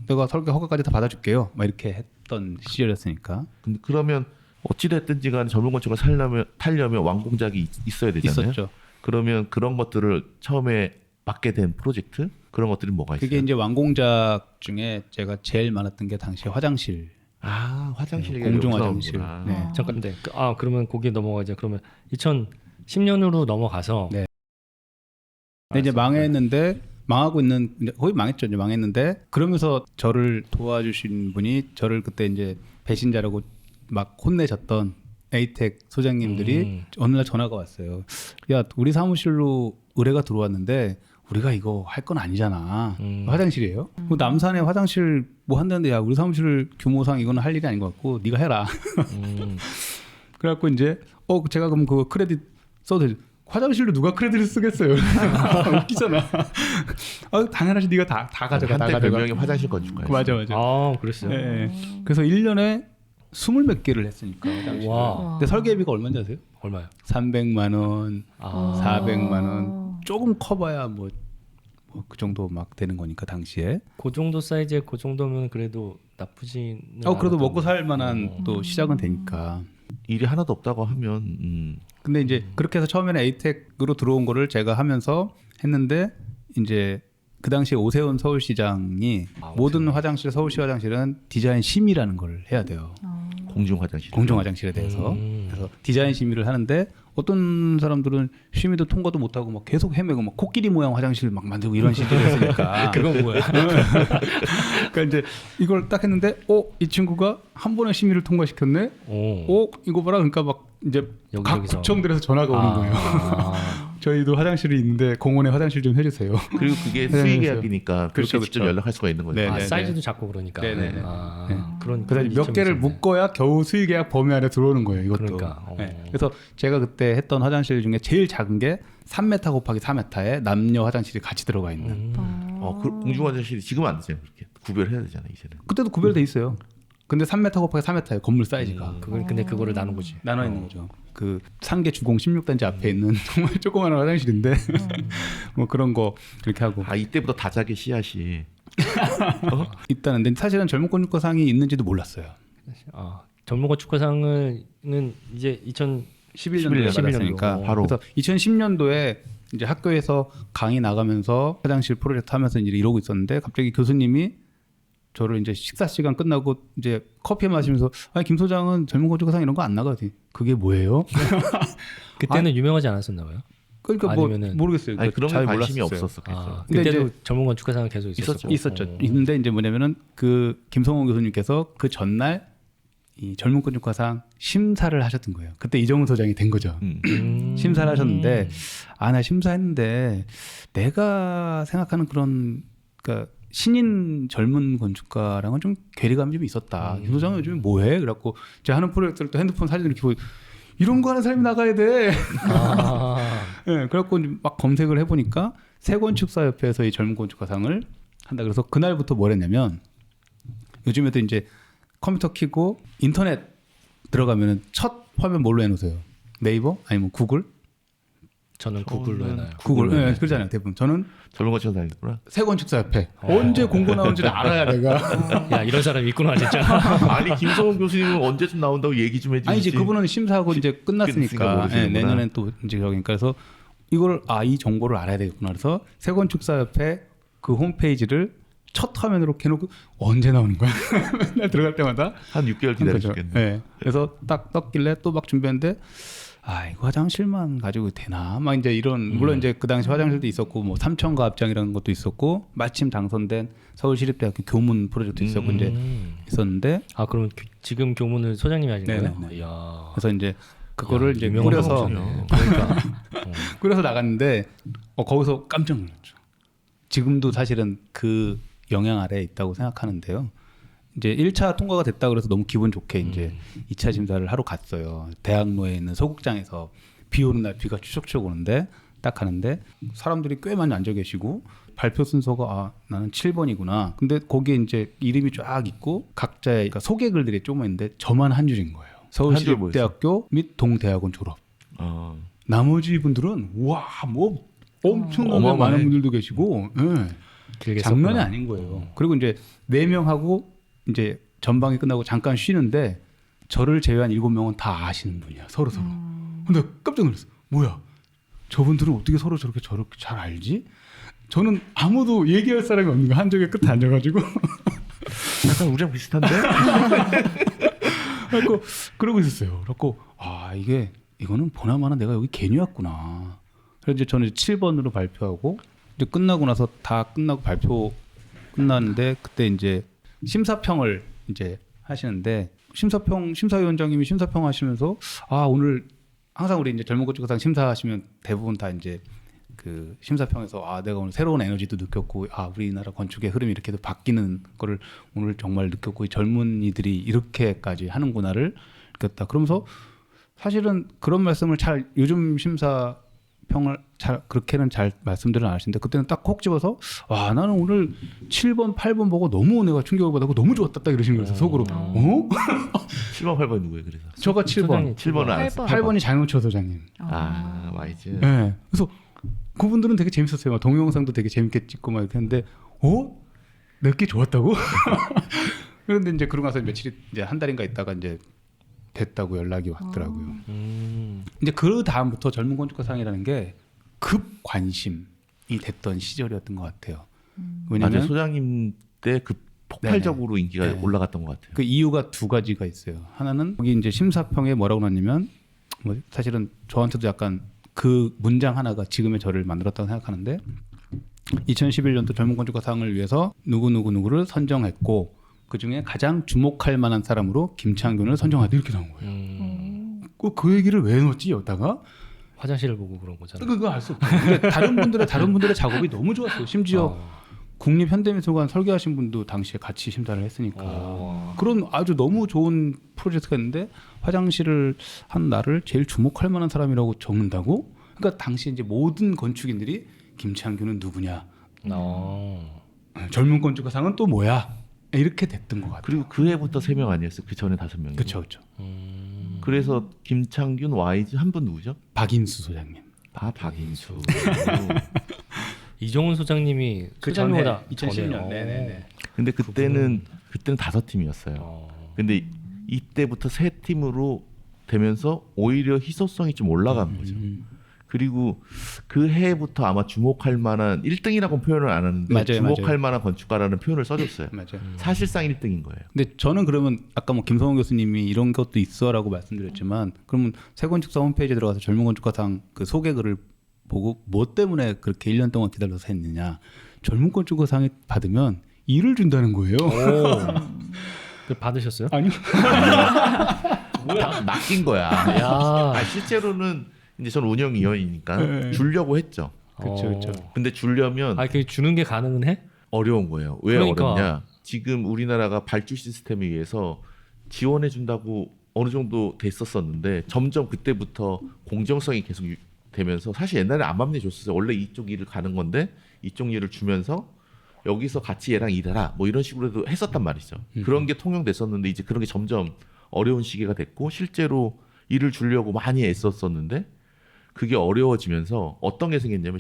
내가 설계 허가까지 다 받아줄게요. 막 이렇게 했던 시절이었으니까. 그러면 어찌됐든지 간에 젊은 건축을 타려면 완공작이 있어야 되잖아요. 있었죠. 그러면 그런 것들을 처음에 맡게 된 프로젝트 그런 것들이 뭐가 있어요? 그게 이제 완공작 중에 제가 제일 많았던 게 당시 화장실. 화장실 공중 화장실. 네. 잠깐, 네. 그러면 거기에 넘어가자. 그러면 2010년으로 넘어가서 네. 근데 이제 망했는데 망하고 있는 거의 망했죠. 이제 망했는데 그러면서 저를 도와주신 분이 저를 그때 이제 배신자라고 막 혼내셨던 에이텍 소장님들이 어느 날 전화가 왔어요. 야, 우리 사무실로 의뢰가 들어왔는데 우리가 이거 할 건 아니잖아. 화장실이에요. 뭐 남산에 화장실 뭐 한다는데 야, 우리 사무실 규모상 이거는 할 일이 아닌 것 같고 네가 해라. 그래갖고 이제 제가 그럼 그 크레딧 써도 되죠. 화장실로 누가 크레딧을 쓰겠어요? 웃기잖아. 당연하지 네가 다 가져가. 한때 별명이 화장실 건축가였어요. 맞아. 그랬어요. 네. 그래서 1년에 20몇 개를 했으니까 화장실. 와. 근데 설계비가 얼마인지 아세요? 얼마요? 300만 원, 400만 원. 조금 커봐야 뭐 그 정도 막 되는 거니까 당시에. 그 정도 사이즈에 그 정도면 그래도 나쁘지는 그래도 않았던 먹고 살 만한 또 시작은 되니까. 일이 하나도 없다고 하면 근데 이제 그렇게 해서 처음에는 에이텍으로 들어온 거를 제가 하면서 했는데 이제 그 당시에 오세훈 서울시장이 모든 화장실 서울시 화장실은 디자인 심의라는 걸 해야 돼요. 공중 화장실. 공중 화장실에 대해서. 그래서 디자인 심의를 하는데 어떤 사람들은 심의도 통과도 못하고 막 계속 헤매고 막 코끼리 모양 화장실 막 만들고 이런 시절이었으니까. 그건 뭐야? 그러니까 이제 이걸 딱 했는데 이 친구가 한 번에 심의를 통과시켰네. 이거 봐라. 그러니까 막 이제 각 여기저기서. 구청들에서 전화가 오는 거예요. 저희도 화장실이 있는데 공원에 화장실 좀 해주세요. 그리고 그게 수의 계약이니까 그렇게 그렇죠, 직접 그렇죠. 연락할 수가 있는 거죠. 네. 사이즈도 작고 그러니까. 네네네. 그런 그래서 몇 개를 묶어야 겨우 수의계약 범위 안에 들어오는 거예요. 이것도. 그러니까. 네. 그래서 제가 그때 했던 화장실 중에 제일 작은 게 3m 곱하기 4m에 남녀 화장실이 같이 들어가 있는. 공중 화장실이 지금 안 되잖아요. 그렇게 구별해야 되잖아요. 이제는. 그때도 구별돼 있어요. 근데 3m 곱하기 4m예요. 건물 사이즈가. 근데 그거를 나눈 거지. 나눠 있는 거죠. 그 상계 주공 16단지 앞에 있는 정말 조그마한 화장실인데 뭐 그런 거 그렇게 하고 이때부터 다작의 씨앗이 있다는데 사실은 젊은 건축가상이 있는지도 몰랐어요. 젊은 건축가상은 이제 11년도에 받았으니까 바로. 그래서 2010년도에 이제 학교에서 강의 나가면서 화장실 프로젝트 하면서 이제 이러고 있었는데 갑자기 교수님이 저를 이제 식사 시간 끝나고 이제 커피 마시면서 김 소장은 젊은 건축가상 이런 거 안 나가지. 그게 뭐예요? 그때는 유명하지 않았었나 봐요. 그러니까 아니면은- 모르겠어요. 그런 게 잘 관심이 몰랐었어요. 없었겠어요. 근데 그때도 이제 젊은 건축가상은 계속 있었고. 있었죠. 있는데 이제 뭐냐면은 그 김성호 교수님께서 그 전날 이 젊은 건축가상 심사를 하셨던 거예요. 그때 이정훈 소장이 된 거죠. 심사를 하셨는데 나 심사했는데 내가 생각하는 그런 그러니까 신인 젊은 건축가랑은 좀 괴리감이 좀 있었다. 김 소장은 요즘에 뭐해? 그래갖고 제가 하는 프로젝트를 또 핸드폰 사진을 이렇게 보고 이런 거 하는 사람이 나가야 돼. 네, 그래갖고 막 검색을 해보니까 세건축사협회에서 이 젊은 건축가상을 한다. 그래서 그날부터 뭘 했냐면 요즘에도 이제 컴퓨터 켜고 인터넷 들어가면은 첫 화면 뭘로 해놓으세요? 네이버? 아니면 구글? 저는 구글로 해놔요. 구글. 네, 그러잖아요. 대부분. 저는 젊은 건축가 다녔구나. 세건축사협회. 언제 공고 나온지를 알아야 내가. 야 이런 사람 있구나 진짜. 아니 김성훈 교수님은 언제쯤 나온다고 얘기 좀 해주시지. 아니 이제 그분은 심사하고 이제 끝났으니까 모르시는구나. 내년엔 또 이제 저기니까 그래서 이걸 이 정보를 알아야 되겠구나. 그래서 세건축사협회 그 홈페이지를 첫 화면으로 켜놓고 언제 나오는 거야? 맨날 들어갈 때마다 한 6개월 한 거죠. 기다리셨겠네. 네. 그래서 딱 떴길래 또 막 준비했는데 이거 화장실만 가지고 되나? 막 이제 이런 물론 이제 그 당시 화장실도 있었고 뭐 삼천가 합장이라는 것도 있었고 마침 당선된 서울시립대학교 교문 프로젝트 있었고 이제 있었는데 그럼 지금 교문을 소장님이 하신 거예요? 네네네. 이야. 그래서 이제 그거를 이제 유명한 꾸려서 방송이네. 그러니까 꾸려서 나갔는데 거기서 깜짝 놀랐죠. 지금도 사실은 그 영향 아래에 있다고 생각하는데요. 이제 1차 통과가 됐다 그래서 너무 기분 좋게 이제 2차 심사를 하러 갔어요. 대학로에 있는 소극장에서 비 오는 날 비가 추적추적 오는데 딱 가는데 사람들이 꽤 많이 앉아 계시고 발표 순서가 나는 7번이구나. 근데 거기에 이제 이름이 쫙 있고 각자의 그러니까 소개 글들이 조금 있는데 저만 한 줄인 거예요. 서울시립대학교 및 동대학원 졸업. 나머지 분들은 와 뭐 엄청나게 어마어마해. 많은 분들도 계시고 길게 장난이 썼구나. 아닌 거예요. 그리고 이제 4명하고 이제 전방이 끝나고 잠깐 쉬는데 저를 제외한 7명은 다 아시는 분이야. 서로. 근데 깜짝 놀랐어. 뭐야? 저분들은 어떻게 서로 저렇게 잘 알지? 저는 아무도 얘기할 사람이 없는 거 한쪽에 끝에 앉아가지고 약간 우리랑 비슷한데? 그래갖고 그러고 있었어요. 그래갖고 이거는 보나마나 내가 여기 괜히 왔구나. 그래서 이제 저는 7번으로 발표하고 이제 끝나고 나서 다 끝나고 발표 끝났는데 그때 이제 심사평을 이제 하시는데 심사위원장님이 심사평 하시면서 오늘 항상 우리 이제 젊은 건축가상 심사하시면 대부분 다 이제 그 심사평에서 내가 오늘 새로운 에너지도 느꼈고 우리나라 건축의 흐름이 이렇게도 바뀌는 거를 오늘 정말 느꼈고 이 젊은이들이 이렇게까지 하는구나를 느꼈다. 그러면서 사실은 그런 말씀을 잘 요즘 심사평을 그렇게는 잘 말씀들은 안 하시는데 그때는 딱 콕 집어서 나는 오늘 7번 8번 보고 너무 내가 충격을 받았고 너무 좋았다 딱 이러시는 거예요. 속으로 7번 8번 누구예요? 그래서 저가 7번 7번은 안 했어. 8번이 장용철 소장님. 와이즈. 네. 그래서 그분들은 되게 재밌었어요. 막 동영상도 되게 재밌게 찍고 막 이렇게 했는데 내게 좋았다고? 그런데 이제 그러고 나서 며칠이 이제 한 달인가 있다가 이제 됐다고 연락이 왔더라고요. 이제 그 다음부터 젊은 건축가상이라는 게 급 관심이 됐던 시절이었던 것 같아요. 왜냐하면 맞아요. 소장님 때 그 폭발적으로 인기가 네. 올라갔던 것 같아요. 그 이유가 두 가지가 있어요. 하나는 거기 이제 심사평에 뭐라고 나냐면 사실은 저한테도 약간 그 문장 하나가 지금의 저를 만들었다고 생각하는데 2011년도 젊은 건축가상을 위해서 누구를 선정했고 그중에 가장 주목할 만한 사람으로 김창균을 선정하다 이렇게 나온 거예요. 그 얘기를 왜 넣었지 여기다가? 화장실을 보고 그런 거잖아. 그거 알 수 없죠. 근데 다른 분들의 작업이 너무 좋았어요. 심지어 국립현대미술관 설계하신 분도 당시에 같이 심사를 했으니까 그런 아주 너무 좋은 프로젝트가 있는데 화장실을 한 나를 제일 주목할 만한 사람이라고 적는다고? 그러니까 당시 이제 모든 건축인들이 김창규는 누구냐? 젊은 건축가상은 또 뭐야? 이렇게 됐던 것 같아요. 그리고 그 해부터 3명 아니었어요? 그 전에 5명이. 그렇죠. 그래서 김창균, 와이즈 한 분 누구죠? 박인수 소장님. 박인수. 이정훈 소장님이 그 소장님보다 전에 2010년. 전에요. 네네네. 근데 그때는 5팀이었어요. 근데 이때부터 3팀으로 되면서 오히려 희소성이 좀 올라간 거죠. 그리고 그 해부터 아마 주목할 만한 1등이라고 표현을 안 하는데 맞아요, 주목할 맞아요. 만한 건축가라는 표현을 써줬어요. 맞아요. 사실상 1등인 거예요. 근데 저는 그러면 아까 뭐 김성훈 교수님이 이런 것도 있어라고 말씀드렸지만 그러면 세건축사 홈페이지에 들어가서 젊은 건축가상 그 소개글을 보고 뭐 때문에 그렇게 1년 동안 기다려서 했느냐. 젊은 건축가상을 받으면 일을 준다는 거예요. 그 받으셨어요? 아니요. 뭐야? 맡긴 거야. 야. 아, 실제로는 이제 저는 운영위원이니까 네. 주려고 했죠. 그렇죠, 그렇죠. 근데 주려면 아, 그 주는 게 가능은 해? 어려운 거예요. 왜 그러니까. 어렵냐? 지금 우리나라가 발주 시스템에 의해서 지원해 준다고 어느 정도 됐었었는데 점점 그때부터 공정성이 계속 되면서 사실 옛날에 안맘내 줬었어요. 원래 이쪽 일을 가는 건데 이쪽 일을 주면서 여기서 같이 얘랑 일해라 뭐 이런 식으로도 했었단 말이죠. 그런 게 통용됐었는데 이제 그런 게 점점 어려운 시기가 됐고 실제로 일을 주려고 많이 애썼었는데 그게 어려워지면서 어떤 게 생겼냐면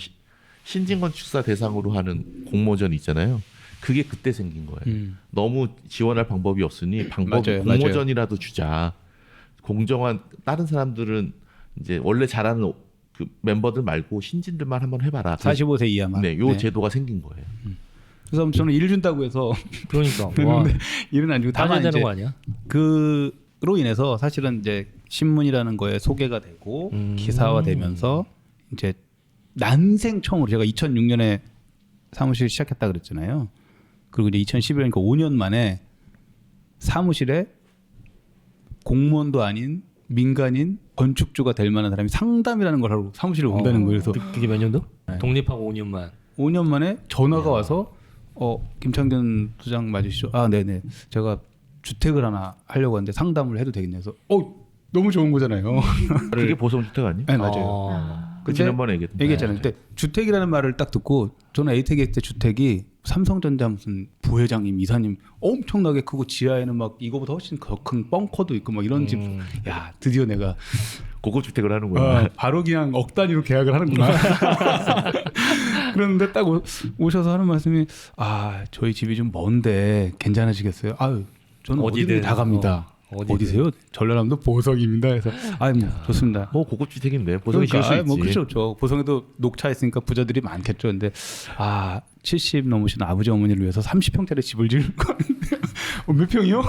신진건축사 대상으로 하는 공모전 있잖아요. 그게 그때 생긴 거예요. 너무 지원할 방법이 없으니 맞아요, 공모전이라도 주자. 공정한 다른 사람들은 이제 원래 잘하는 그 멤버들 말고 신진들만 한번 해봐라. 45세 이하만. 네, 요 제도가 생긴 거예요. 그래서 저는 일 준다고 해서 그러니까 와, 했는데 일은 안 주고 따져야 다만 되는 이제 거 아니야? 그로 인해서 사실은 이제 신문이라는 거에 소개가 되고 기사화되면서 이제 난생 처음으로 제가 2006년에 사무실 시작했다 그랬잖아요. 그리고 이제 2011년이니까 5년 만에 사무실에 공무원도 아닌 민간인 건축주가 될 만한 사람이 상담이라는 걸 하러 사무실에 온다는 거예요. 그래서 그게 몇 년도? 독립하고 5년만. 5년 만에 전화가 와서 김창균 소장 맞으시죠? 아, 네네. 제가 주택을 하나 하려고 하는데 상담을 해도 되겠네요. 그래서 너무 좋은 거잖아요. 그게 보성주택 아니에요? 네, 맞아요. 그 지난번에 얘기했잖아요. 근데 주택이라는 말을 딱 듣고 저는 에이텍 때 주택이 삼성전자 무슨 부회장님, 이사님 엄청나게 크고 지하에는 막 이거보다 훨씬 더 큰 벙커도 있고 막 이런 집. 야, 드디어 내가 고급 주택을 하는구나. 바로 그냥 억 단위로 계약을 하는구나. 그런데 딱 오셔서 하는 말씀이 저희 집이 좀 먼데 괜찮으시겠어요? 아유, 저는 어디든 다 갑니다. 어디세요? 전라남도 보성입니다. 그래서 뭐 좋습니다. 뭐 고급 주택인데 보성이 지을 수 있지. 뭐 그렇죠. 보성에도 녹차 있으니까 부자들이 많겠죠. 근데 70 넘으신 아버지 어머니를 위해서 30평짜리 집을 지을 거는데 몇 평이요?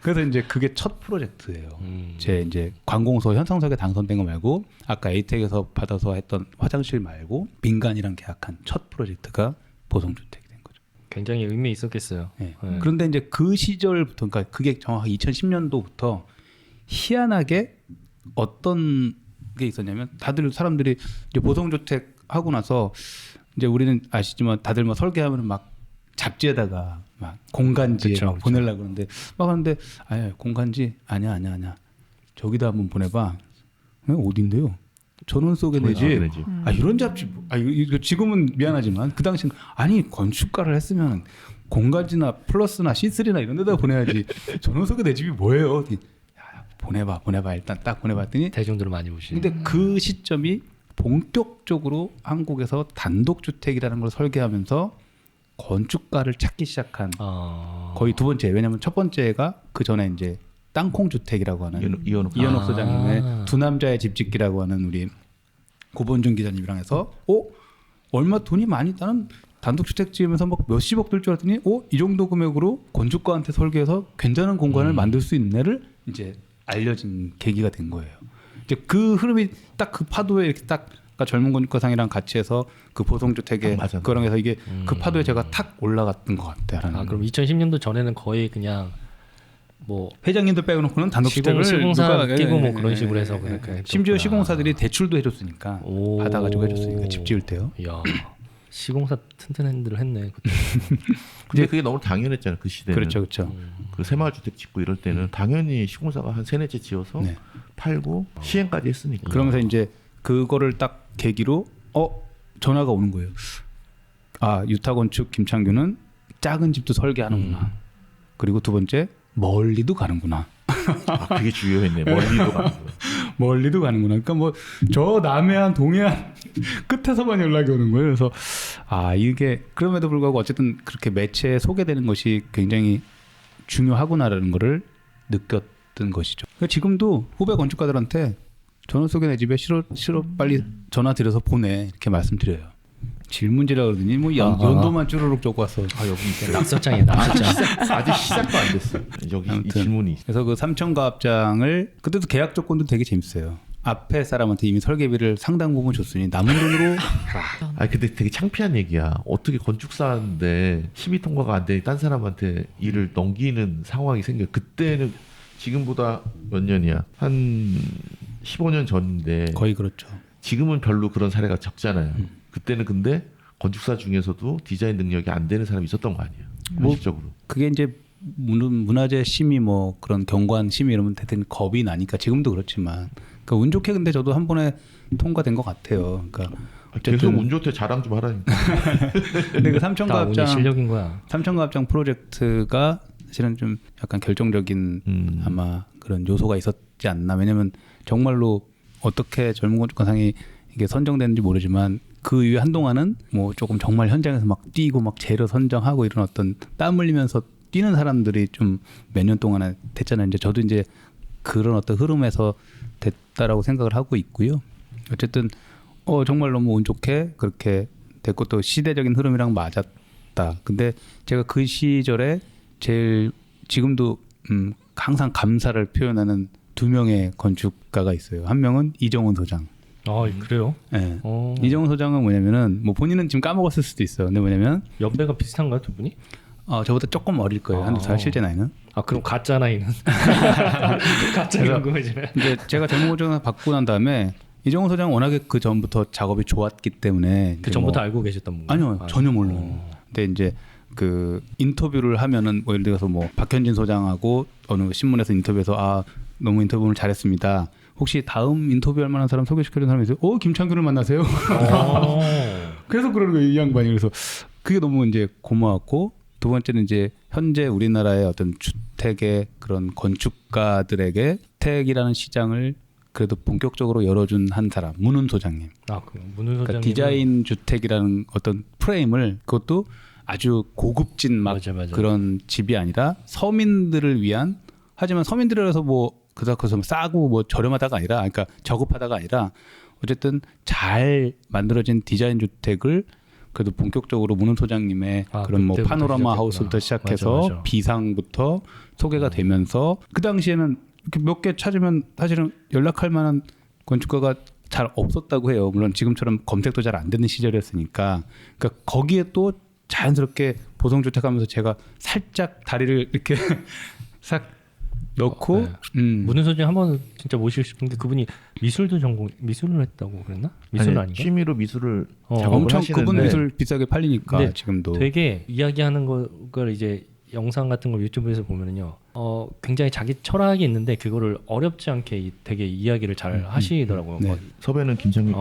그래서 이제 그게 첫 프로젝트예요. 제 이제 관공서 현상석에 당선된 거 말고 아까 에이텍에서 받아서 했던 화장실 말고 민간이랑 계약한 첫 프로젝트가 보성주택이 된 거죠. 굉장히 의미 있었겠어요. 네. 네. 그런데 이제 그 시절부터, 그러니까 그게 정확히 2010년도부터 희한하게 어떤 게 있었냐면 다들 사람들이 이제 보성주택 하고 나서 이제 우리는 아시지만 다들 뭐 설계하면 막 잡지에다가 막 공간지에 그쵸, 막 그쵸. 보내려고 그러는데 막 하는데 공간지 아니야 저기다 한번 보내봐. 어딘데요? 전원 속에 내지. 이런 잡지 이거 지금은 미안하지만 그 당시는 아니 건축가를 했으면 공간지나 플러스나 C3나 이런 데다 보내야지. 전원 속에 내 집이 뭐예요? 야, 보내봐 일단 딱 보내봤더니 대중들을 많이 보시는. 근데 그 시점이 본격적으로 한국에서 단독주택이라는 걸 설계하면서 건축가를 찾기 시작한 거의 두 번째. 왜냐하면 첫 번째가 그 전에 이제 땅콩주택이라고 하는 이현옥 소장님의 두 남자의 집 짓기라고 하는 우리 고본준 기자님이랑 해서 얼마 돈이 많이 나는 단독주택 지으면서 막 몇십억 들 줄 알았더니 이 정도 금액으로 건축가한테 설계해서 괜찮은 공간을 만들 수 있네를 이제 알려진 계기가 된 거예요. 이제 그 흐름이 딱 그 파도에 이렇게 딱 그러니까 젊은 건축가상이랑 같이 해서 그 보성주택의 그런 해서 이게 그 파도에 제가 탁 올라갔던 것 같아요. 그럼 2010년도 전에는 거의 그냥 뭐 회장님들 빼놓고는 단독주택을 시공사 끼고 뭐 그런 식으로 해서 그렇게 심지어 시공사들이 대출도 해줬으니까 받아가지고 해줬으니까 집 지을 때요. 야 시공사 튼튼한 데를 했네. 그때. 근데 그게 너무 당연했잖아요. 그 시대는. 그렇죠. 그 새마을주택 짓고 이럴 때는 당연히 시공사가 한 3-4채 지어서 팔고 시행까지 했으니까. 그러면서 이제 그거를 딱 계기로 전화가 오는 거예요. 유타건축 김창규는 작은 집도 설계하는구나. 그리고 두 번째 멀리도 가는구나. 그게 중요했네. 멀리도 가는 거. 멀리도 가는구나. 그러니까 뭐 저 남해안 동해안 끝에서만 연락이 오는 거예요. 그래서 이게 그럼에도 불구하고 어쨌든 그렇게 매체에 소개되는 것이 굉장히 중요하구나라는 거를 느꼈던 것이죠. 그러니까 지금도 후배 건축가들한테 전원 속에 내 집에 싫어 빨리 전화 드려서 보내 이렇게 말씀드려요. 질문지라 그러더니 뭐 연도만 쭈르륵 적고 왔어. 여기 낙서장이야 낙서장. 아직 시작도 안 됐어. 여기 이 질문이. 그래서 그 삼천가합장을 그때도 계약 조건도 되게 재밌어요. 앞에 사람한테 이미 설계비를 상당 부분 줬으니 남은 돈으로 아 근데 되게 창피한 얘기야. 어떻게 건축사인데 심의 통과가 안 되니 딴 사람한테 일을 넘기는 상황이 생겨. 그때는 지금보다 몇 년이야? 한 15년 전인데 거의 그렇죠. 지금은 별로 그런 사례가 적잖아요. 그때는 근데 건축사 중에서도 디자인 능력이 안 되는 사람이 있었던 거 아니에요? 뭐, 현실적으로. 그게 이제 문화재 심의 뭐 그런 경관 심의 이러면 대부분 겁이 나니까 지금도 그렇지만 그러니까 운 좋게 근데 저도 한 번에 통과된 것 같아요. 그러니까 계속 운 좋대 자랑 좀 하라니까. 근데 그 다 운이 삼천가합장 실력인 거야. 삼천가합장 프로젝트가 사실은 좀 약간 결정적인 아마 그런 요소가 있었지 않나. 왜냐면 정말로 어떻게 젊은 건축가상이 이게 선정되는지 모르지만 그 이후 한동안은 뭐 조금 정말 현장에서 막 뛰고 막 재료 선정하고 이런 어떤 땀 흘리면서 뛰는 사람들이 좀 몇 년 동안에 됐잖아요. 이제 저도 이제 그런 어떤 흐름에서 됐다라고 생각을 하고 있고요. 어쨌든 정말 너무 운 좋게 그렇게 됐고 또 시대적인 흐름이랑 맞았다. 근데 제가 그 시절에 제일 지금도 항상 감사를 표현하는 두 명의 건축가가 있어요. 한 명은 이정훈 소장. 아 그래요? 네. 어. 이정훈 소장은 뭐냐면은 뭐 본인은 지금 까먹었을 수도 있어요. 근데 뭐냐면 연배가 비슷한가요 두 분이? 저보다 조금 어릴 거예요. 한두 살 실제 나이는. 아 그럼 가짜 나이는? 가짜 궁금해지네. 이제 제가 전문 고정을 받고 난 다음에 이정훈 소장은 워낙에 그 전부터 작업이 좋았기 때문에 그 이제 전부터 뭐, 알고 계셨던 분가요? 아니요 전혀 몰라요. 근데 이제 그 인터뷰를 하면은 뭐 예를 들어서 뭐 박현진 소장하고 어느 신문에서 인터뷰에서 너무 인터뷰를 잘했습니다. 혹시 다음 인터뷰할 만한 사람 소개시켜주는 사람이 있어요? 김창균을 만나세요. 계속 그러는 거예요 이 양반이. 그래서 그게 너무 이제 고마웠고 두 번째는 이제 현재 우리나라의 어떤 주택의 그런 건축가들에게 주택이라는 시장을 그래도 본격적으로 열어준 한 사람 문훈 소장님. 그 문훈 소장님. 그러니까 디자인 주택이라는 어떤 프레임을 그것도 아주 고급진 막 맞아. 그런 집이 아니라 서민들을 위한 하지만 서민들이라서 뭐 그래서 싸고 뭐 저렴하다가 아니라 그러니까 저급하다가 아니라 어쨌든 잘 만들어진 디자인 주택을 그래도 본격적으로 문훈 소장님의 그런 뭐 그때부터 파노라마 시작했구나. 하우스부터 시작해서 맞아. 비상부터 소개가 되면서 그 당시에는 이렇게 몇 개 찾으면 사실은 연락할 만한 건축가가 잘 없었다고 해요. 물론 지금처럼 검색도 잘 안 되는 시절이었으니까. 그러니까 거기에 또 자연스럽게 보성주택하면서 제가 살짝 다리를 이렇게 싹 넣고 문훈 소장 한번 진짜 모시고 싶은데 그분이 미술을 했다고 그랬나? 미술은 아닌가? 취미로 미술을 작업을 엄청 하시는데 그분 미술 비싸게 팔리니까 근데 지금도 되게 이야기하는 걸 이제 영상 같은 걸 유튜브에서 보면은요, 굉장히 자기 철학이 있는데 그거를 어렵지 않게 되게 이야기를 잘 하시더라고요. 네. 섭외는 김창균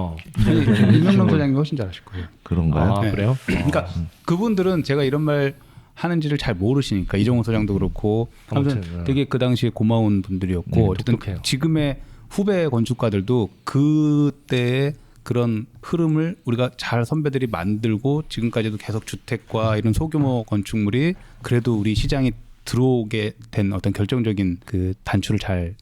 유명남 소장님이 훨씬 잘하실 거예요. 그런가요? 네. 그래요? 그러니까 그분들은 제가 이런 말 하는지를 잘 모르시니까 이정훈 소장도 그렇고 아무튼 되게 그 당시에 고마운 분들이었고 어쨌든 똑똑해요. 지금의 후배 건축가들도 그때의 그런 흐름을 우리가 잘 선배들이 만들고 지금까지도 계속 주택과 이런 소규모 건축물이 그래도 우리 시장에 들어오게 된 어떤 결정적인 그 단추를 잘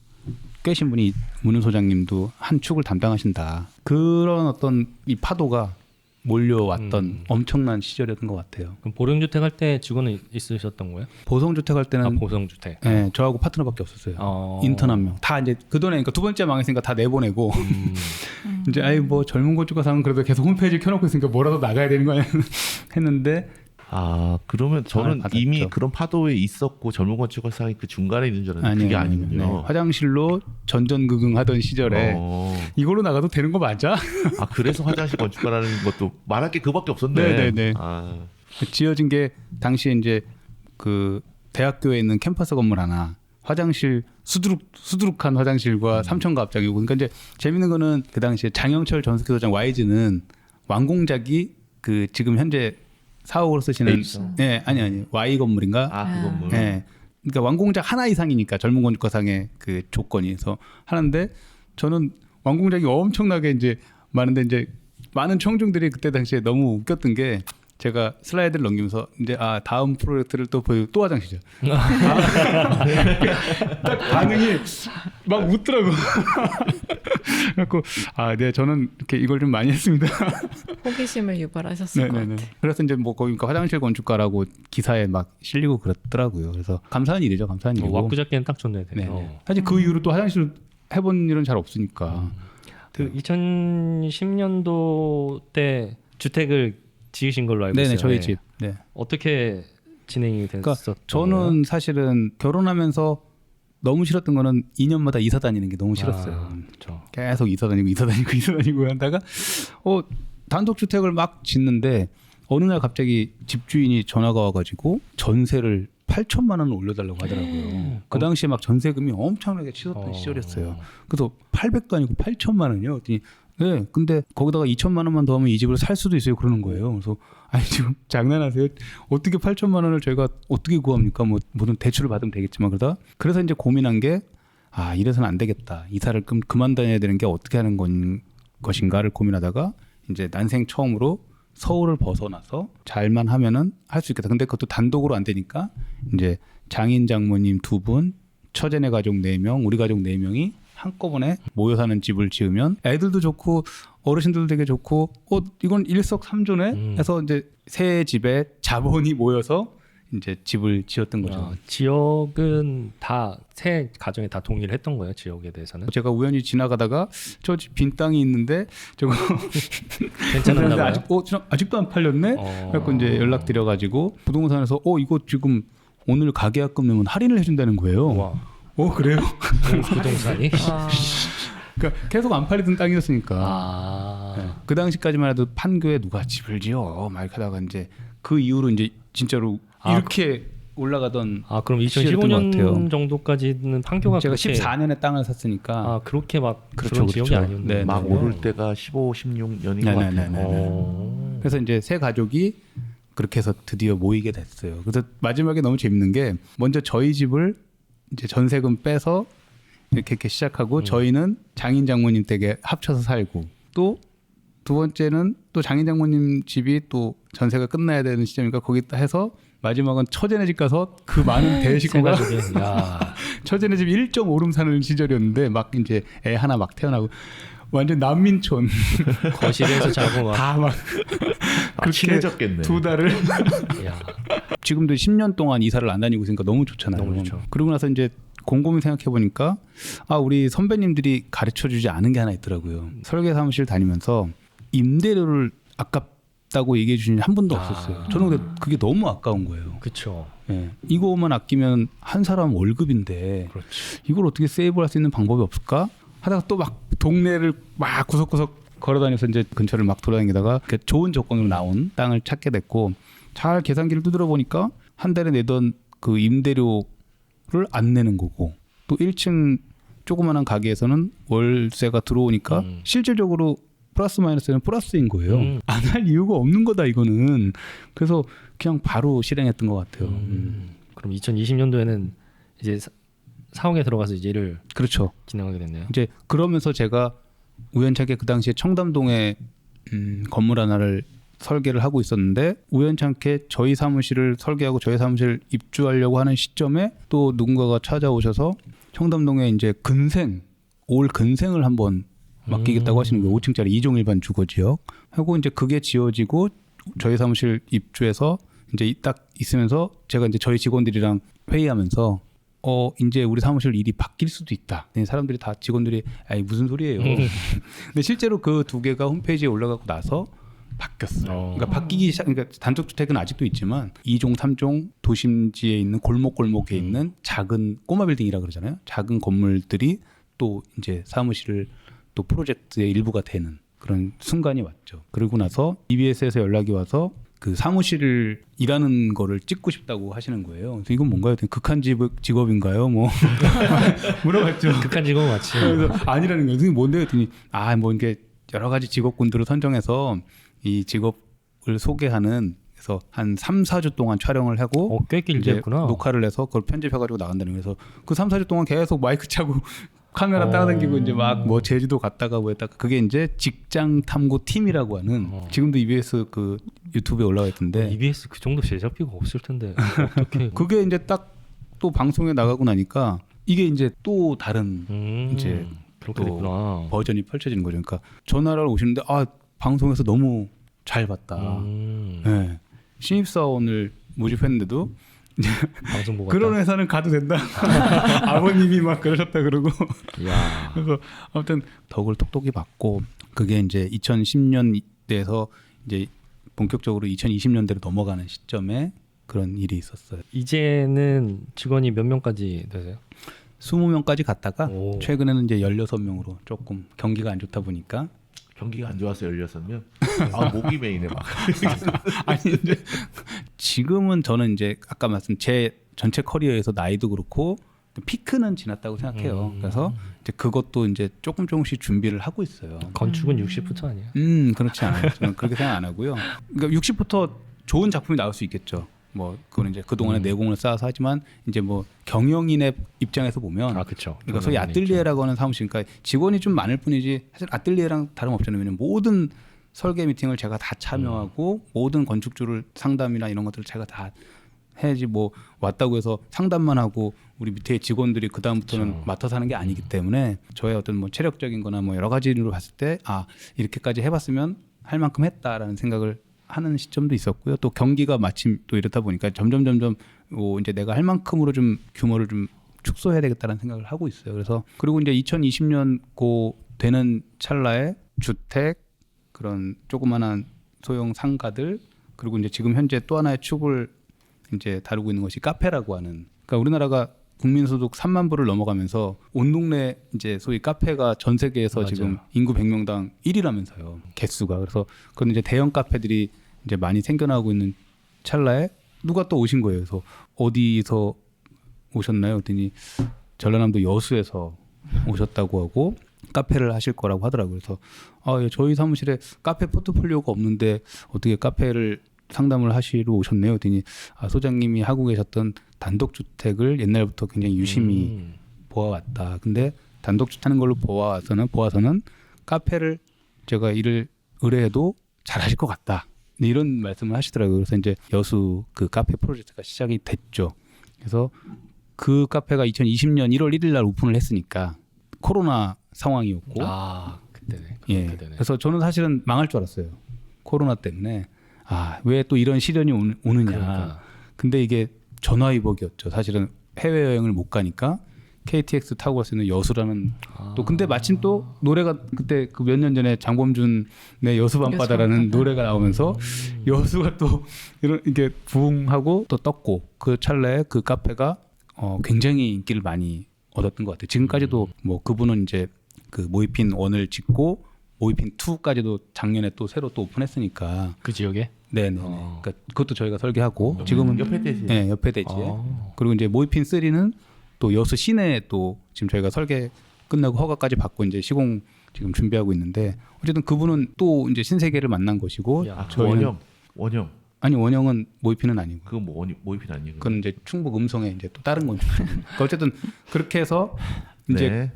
꿰신 분이 문훈 소장님도 한 축을 담당하신다. 그런 어떤 이 파도가 몰려왔던 엄청난 시절이었던 것 같아요. 그럼 보령주택 할 때 직원은 있으셨던 거예요? 보성주택 할 때는 보성주택. 네, 저하고 파트너밖에 없었어요. 인턴 한 명. 다 이제 그 돈에 그러니까 두 번째 망했으니까 다 내보내고 이제 뭐 젊은 건축가상은 그래도 계속 홈페이지 켜놓고 있으니까 뭐라도 나가야 되는 거 아니야 했는데 그러면 저는 받았죠. 이미 그런 파도에 있었고 젊은 건축가상이 그 중간에 있는 줄 알았는데 그게 아니군요. 네, 화장실로 전전긍긍 하던 시절에 이걸로 나가도 되는 거 맞아? 그래서 화장실 건축가라는 것도 말할 게 그밖에 없었네. 네네네. 지어진 게 당시에 이제 그 대학교에 있는 캠퍼스 건물 하나 화장실 수두룩한 화장실과 삼천가합장이고 그러니까 이제 재밌는 거는 그 당시에 장영철 전석기 소장 YG는 완공작이 그 지금 현재 사옥으로 쓰시는 아니 Y 건물인가? 그 건물. 네. 그러니까 완공작 하나 이상이니까 젊은 건축가상의 그 조건이 서 하는데 저는 완공작이 엄청나게 이제 많은데 이제 많은 청중들이 그때 당시에 너무 웃겼던 게 제가 슬라이드를 넘기면서 이제 다음 프로젝트를 또 화장실이죠. 딱 반응이 막 웃더라고. 그래갖고 네 저는 이렇게 이걸 좀 많이 했습니다. 호기심을 유발하셨을 것 같아요. 그래서 이제 뭐 거기 화장실 건축가라고 기사에 막 실리고 그렇더라고요. 그래서 감사한 일이고. 왁구 잡기는 딱 좋네. 사실 그 이후로 또 화장실 해본 일은 잘 없으니까. 그 2010년도 때 주택을 지으신 걸로 알고 네네 있어요. 저희 네. 집. 네. 어떻게 진행이 그러니까 됐었던 저는 거예요? 사실은 결혼하면서 너무 싫었던 거는 2년마다 이사 다니는 게 너무 싫었어요. 그렇죠. 계속 이사 다니고 하다가 단독 주택을 막 짓는데 어느 날 갑자기 집주인이 전화가 와가지고 전세를 8천만 원을 올려달라고 하더라고요. 그 당시에 막 전세금이 엄청나게 치솟던 시절이었어요. 그래서 800도 아니고 8천만 원이요. 그랬더니 네, 근데 거기다가 2천만 원만 더 하면 이 집을 살 수도 있어요. 그러는 거예요. 그래서 아니 지금 장난하세요? 어떻게 8천만 원을 저희가 어떻게 구합니까? 뭐 모든 대출을 받으면 되겠지만 그래서 이제 고민한 게 이래서는 안 되겠다. 이사를 그만 다녀야 되는 게 어떻게 하는 것인가를 고민하다가 이제 난생 처음으로 서울을 벗어나서 잘만 하면은 할 수 있겠다. 근데 그것도 단독으로 안 되니까 이제 장인 장모님 2분, 처제네 가족 4명, 우리 가족 4명이 한꺼번에 모여 사는 집을 지으면 애들도 좋고 어르신들도 되게 좋고 이건 일석삼조네 해서 이제 새 집에 자본이 모여서 이제 집을 지었던 거죠. 지역은 다 새 가정에 다 동의를 했던 거예요. 지역에 대해서는 제가 우연히 지나가다가 저 집 빈 땅이 있는데 저거 괜찮았나 봐요. 아직도 안 팔렸네. 그래서 이제 연락 드려가지고 부동산에서 이거 지금 오늘 가계약금 내면 할인을 해준다는 거예요. 와. 그래요? 부동산이 그러니까 계속 안 팔리던 땅이었으니까. 네. 그 당시까지만 해도 판교에 누가 집을 지어 막 이렇게 하다가 이제 그 이후로 이제 진짜로 이렇게 올라가던 그럼 시절이었던 것 2015년 정도까지는 판교가 제가 그렇게 14년에 땅을 샀으니까 그렇게 막 그렇죠, 그런 지역이 그렇죠. 아니었는데 네, 막 네. 오를 때가 15, 16년인 것 같아요. 그래서 이제 새 가족이 그렇게 해서 드디어 모이게 됐어요. 그래서 마지막에 너무 재밌는 게 먼저 저희 집을 이제 전세금 빼서 이렇게 시작하고 저희는 장인 장모님 댁에 합쳐서 살고 또 두 번째는 또 장인 장모님 집이 또 전세가 끝나야 되는 시점이니까 거기다 해서 마지막은 처제네 집 가서 그 많은 대식구가 처제네 집 1.5룸 사는 시절이었는데 막 이제 애 하나 막 태어나고 완전 난민촌 거실에서 자고 막 다 막 그렇게 친해졌겠네. 2달을 야. 지금도 10년 동안 이사를 안 다니고 있으니까 너무 좋잖아요. 너무 좋죠. 그러고 나서 이제 곰곰이 생각해 보니까 우리 선배님들이 가르쳐 주지 않은 게 하나 있더라고요. 설계 사무실 다니면서 임대료를 아깝다고 얘기해 주신 한 분도 없었어요. 저는 근데 그게 너무 아까운 거예요. 그렇죠. 예. 이거만 아끼면 한 사람 월급인데 그렇지. 이걸 어떻게 세이브할 수 있는 방법이 없을까? 하다가 또 막 동네를 막 구석구석 걸어다녀서 이제 근처를 막 돌아다니다가 좋은 조건으로 나온 땅을 찾게 됐고 잘 계산기를 두드려 보니까 한 달에 내던 그 임대료를 안 내는 거고 또 1층 조그마한 가게에서는 월세가 들어오니까 실질적으로 플러스 마이너스는 플러스인 거예요. 안 할 이유가 없는 거다 이거는. 그래서 그냥 바로 실행했던 것 같아요. 그럼 2020년도에는 이제 사옥에 들어가서 이제 일을 그렇죠. 진행하게 됐네요. 이제 그러면서 제가 우연찮게 그 당시에 청담동에 건물 하나를 설계를 하고 있었는데 우연찮게 저희 사무실을 설계하고 저희 사무실 입주하려고 하는 시점에 또 누군가가 찾아오셔서 청담동에 이제 올 근생을 한번 맡기겠다고 하시는 거예요. 5층짜리 2종 일반 주거 지역 하고 이제 그게 지어지고 저희 사무실 입주해서 이제 딱 있으면서 제가 이제 저희 직원들이랑 회의하면서 이제 우리 사무실 일이 바뀔 수도 있다. 사람들이 다 직원들이 무슨 소리예요. 근데 실제로 그 두 개가 홈페이지에 올라가고 나서 바뀌었어요. 그러니까 바뀌기 시작. 그러니까 단독 주택은 아직도 있지만 2종, 3종 도심지에 있는 골목골목에 있는 작은 꼬마 빌딩이라 그러잖아요. 작은 건물들이 또 이제 사무실을 또 프로젝트의 일부가 되는 그런 순간이 왔죠. 그러고 나서 EBS에서 연락이 와서 그 사무실을 일하는 거를 찍고 싶다고 하시는 거예요. 그래서 이건 뭔가요? 극한 직업인가요? 뭐 물어봤죠. 극한 직업 맞지. 그래서 아니라는 거예요. 그게 뭔데요? 했더니 뭐 이게 여러 가지 직업군들을 선정해서 이 직업을 소개하는 그래서 한 3, 4주 동안 촬영을 하고 꽤 길게 했구나. 녹화를 해서 그걸 편집해가지고 나간다는 거예요. 그래서 그 3, 4주 동안 계속 마이크 차고 카메라 따라다니고 이제 막 뭐 제주도 갔다가 뭐 했다가 그게 이제 직장 탐구 팀이라고 하는 지금도 EBS 그 유튜브에 올라와 있던데 EBS 그 정도 제작비가 없을 텐데 어떻게 그게 이제 딱 또 방송에 나가고 나니까 이게 이제 또 다른 이제 그렇게 또 됐구나. 버전이 펼쳐지는 거죠. 그러니까 전화를 오시는데 방송에서 너무 잘 봤다. 네. 신입사원을 모집했는데도 방송 보고 그런 회사는 가도 된다. 아버님이 막 그러셨다 그러고. 야. 그래서 아무튼 덕을 똑똑히 받고 그게 이제 2010년대에서 이제 본격적으로 2020년대로 넘어가는 시점에 그런 일이 있었어요. 이제는 직원이 몇 명까지 되세요? 20명까지 갔다가 오. 최근에는 이제 16명으로 조금 경기가 안 좋다 보니까 경기가 안 좋아서 16명. 목이 메이네 막. 아니 이제 지금은 저는 이제 아까 말씀 제 전체 커리어에서 나이도 그렇고 피크는 지났다고 생각해요. 그래서 이제 그것도 이제 조금씩 준비를 하고 있어요. 건축은 60부터 아니에요? 그렇지 않아요. 저는 그렇게 생각 안 하고요. 그러니까 60부터 좋은 작품이 나올 수 있겠죠. 뭐 그건 이제 그동안의 내공을 쌓아서 하지만 이제 뭐 경영인의 입장에서 보면 그렇죠. 그러니까 소위 아뜰리에라고 하는 사무실, 그러니까 직원이 좀 많을 뿐이지 사실 아뜰리에랑 다름없잖아요. 왜냐면 모든 설계 미팅을 제가 다 참여하고 모든 건축주를 상담이나 이런 것들을 제가 다 해야지 뭐 왔다고 해서 상담만 하고 우리 밑에 직원들이 그 다음부터는 맡아서 하는 게 아니기 때문에 저의 어떤 뭐 체력적인거나 뭐 여러 가지로 봤을 때 이렇게까지 해봤으면 할 만큼 했다라는 생각을 하는 시점도 있었고요. 또 경기가 마침 또 이렇다 보니까 점점 이제 내가 할 만큼으로 좀 규모를 좀 축소해야 되겠다는 생각을 하고 있어요. 그래서 그리고 이제 2020년 고 되는 찰나에 주택 그런 조그만한 소형 상가들 그리고 이제 지금 현재 또 하나의 축을 이제 다루고 있는 것이 카페라고 하는, 그러니까 우리나라가 국민소득 3만 불을 넘어가면서 온 동네 이제 소위 카페가 전 세계에서 맞아요. 지금 인구 100명당 1위라면서요. 개수가. 그래서 그런 이제 대형 카페들이 이제 많이 생겨나고 있는 찰나에 누가 또 오신 거예요. 그래서 어디서 오셨나요? 그랬더니 전라남도 여수에서 오셨다고 하고 카페를 하실 거라고 하더라고요. 그래서 예, 저희 사무실에 카페 포트폴리오가 없는데 어떻게 카페를 상담을 하시러 오셨네요. 그랬더니 소장님이 하고 계셨던 단독주택을 옛날부터 굉장히 유심히 보아왔다. 근데 단독주택 하는 걸로 보아서는 카페를 제가 일을 의뢰해도 잘하실 것 같다. 이런 말씀을 하시더라고요. 그래서 이제 여수 그 카페 프로젝트가 시작이 됐죠. 그래서 그 카페가 2020년 1월 1일 날 오픈을 했으니까 코로나 상황이었고 그때네. 예. 그래서 저는 사실은 망할 줄 알았어요. 코로나 때문에 왜 또 이런 시련이 오느냐. 그러니까. 근데 이게 전화위복이었죠. 사실은 해외여행을 못 가니까 KTX 타고 갈 수 있는 여수라는 또 근데 마침 또 노래가 그때 그 몇 년 전에 장범준의 여수 밤바다라는 노래가 나오면서 여수가 또 이런 이게 부흥하고 또 떴고 그 찰나에 그 카페가 굉장히 인기를 많이 얻었던 것 같아요. 지금까지도 뭐 그분은 이제 그 모이핀 1을 짓고 모이핀 2까지도 작년에 또 새로 또 오픈했으니까 그 지역에? 네네. 그러니까 그것도 저희가 설계하고 지금은 옆에 대지. 네, 옆에 대지에. 그리고 이제 모이핀 3는 또 여수 시내에 또 지금 저희가 설계 끝나고 허가까지 받고 이제 시공 지금 준비하고 있는데 어쨌든 그분은 또 이제 신세계를 만난 것이고 저희는 원형. 아니 원형은 모이핀은 아니고 그건 뭐 모이핀 아니고. 그건 이제 충북 음성에 이제 또 다른 건축. 그러니까 어쨌든 그렇게 해서 이제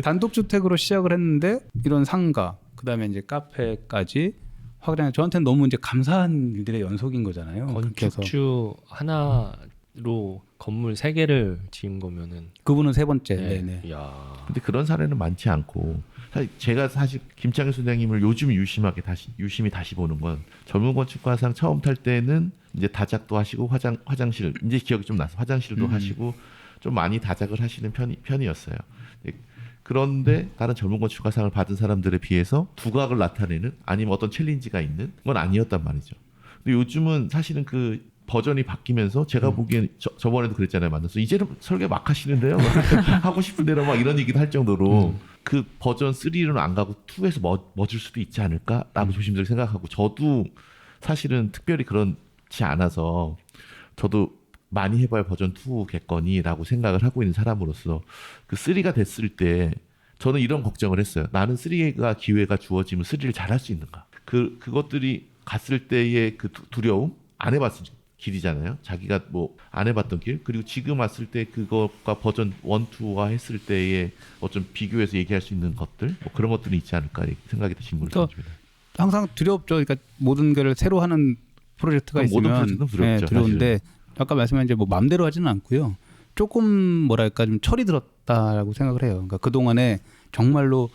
단독주택으로 시작을 했는데 이런 상가 그다음에 이제 카페까지 확장. 저한테는 너무 이제 감사한 일들의 연속인 거잖아요. 그렇게 해서 건축주 하나로 건물 3개를 지은 거면은 그분은 세 번째. 네. 네네. 야. 근데 그런 사례는 많지 않고 제가 사실 김창현 소장님을 요즘 유심히 다시 보는 건 젊은 건축가상 처음 탈 때는 이제 다작도 하시고 화장실 이제 기억이 좀 나서 화장실도 하시고 좀 많이 다작을 하시는 편이었어요. 그런데 다른 젊은 건축가상을 받은 사람들에 비해서 두각을 나타내는 아니면 어떤 챌린지가 있는 건 아니었단 말이죠. 근데 요즘은 사실은 그 버전이 바뀌면서 제가 보기엔 저번에도 그랬잖아요. 만나서 이제는 설계 막 하시는데요. 하고 싶은 대로 막 이런 얘기도 할 정도로 그 버전 3로는 안 가고 2에서 멎을 수도 있지 않을까라고 조심스럽게 생각하고 저도 사실은 특별히 그렇지 않아서 저도 많이 해봐야 버전 2겠거니라고 생각을 하고 있는 사람으로서 그 3가 됐을 때 저는 이런 걱정을 했어요. 나는 3가 기회가 주어지면 3를 잘할 수 있는가. 그것들이 갔을 때의 그 두려움 안 해봤을 길이잖아요. 자기가 뭐 안 해봤던 길 그리고 지금 왔을 때 그것과 버전 1, 2와 했을 때의 어좀 비교해서 얘기할 수 있는 것들 뭐 그런 것들이 있지 않을까 생각이 드신 분을 던집니다. 항상 두렵죠. 그러니까 모든 걸 새로 하는 프로젝트가 있으면 모든 프로젝트는 두렵죠. 두려운데 아까 말씀한 이제 뭐 맘대로 하지는 않고요. 조금 뭐랄까 좀 철이 들었다라고 생각을 해요. 그러니까 그 동안에 정말로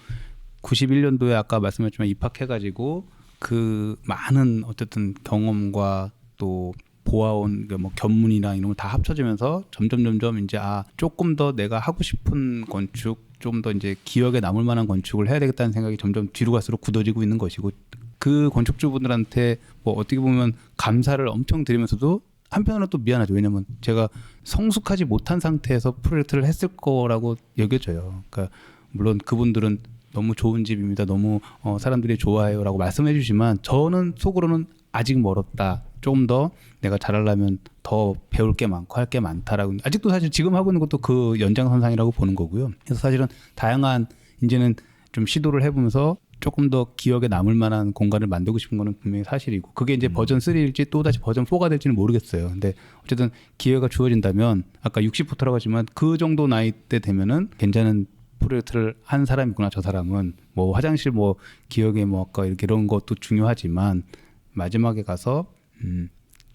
91년도에 아까 말씀하셨지만 입학해가지고 그 많은 어쨌든 경험과 또 보아온 뭐 견문이나 이런 걸 다 합쳐지면서 점점 이제 조금 더 내가 하고 싶은 건축, 좀 더 이제 기억에 남을 만한 건축을 해야 되겠다는 생각이 점점 뒤로 갈수록 굳어지고 있는 것이고, 그 건축주분들한테 뭐 어떻게 보면 감사를 엄청 드리면서도 한편으로는 또 미안하죠. 왜냐면 제가 성숙하지 못한 상태에서 프로젝트를 했을 거라고 여겨져요. 그러니까 물론 그분들은 너무 좋은 집입니다, 너무 사람들이 좋아해요라고 말씀해 주지만 저는 속으로는 아직 멀었다, 조금 더 내가 잘하려면 더 배울 게 많고 할 게 많다라고, 아직도 사실 지금 하고 있는 것도 그 연장선상이라고 보는 거고요. 그래서 사실은 다양한 이제는 좀 시도를 해보면서 조금 더 기억에 남을 만한 공간을 만들고 싶은 거는 분명히 사실이고, 그게 이제 버전 3일지 또 다시 버전 4가 될지는 모르겠어요. 근데 어쨌든 기회가 주어진다면, 아까 60부터라고 하지만 그 정도 나이 때 되면은 괜찮은 프로젝트를 한 사람이구나. 저 사람은 뭐 화장실 뭐 기억에 뭐 아까 이렇게 이런 것도 중요하지만 마지막에 가서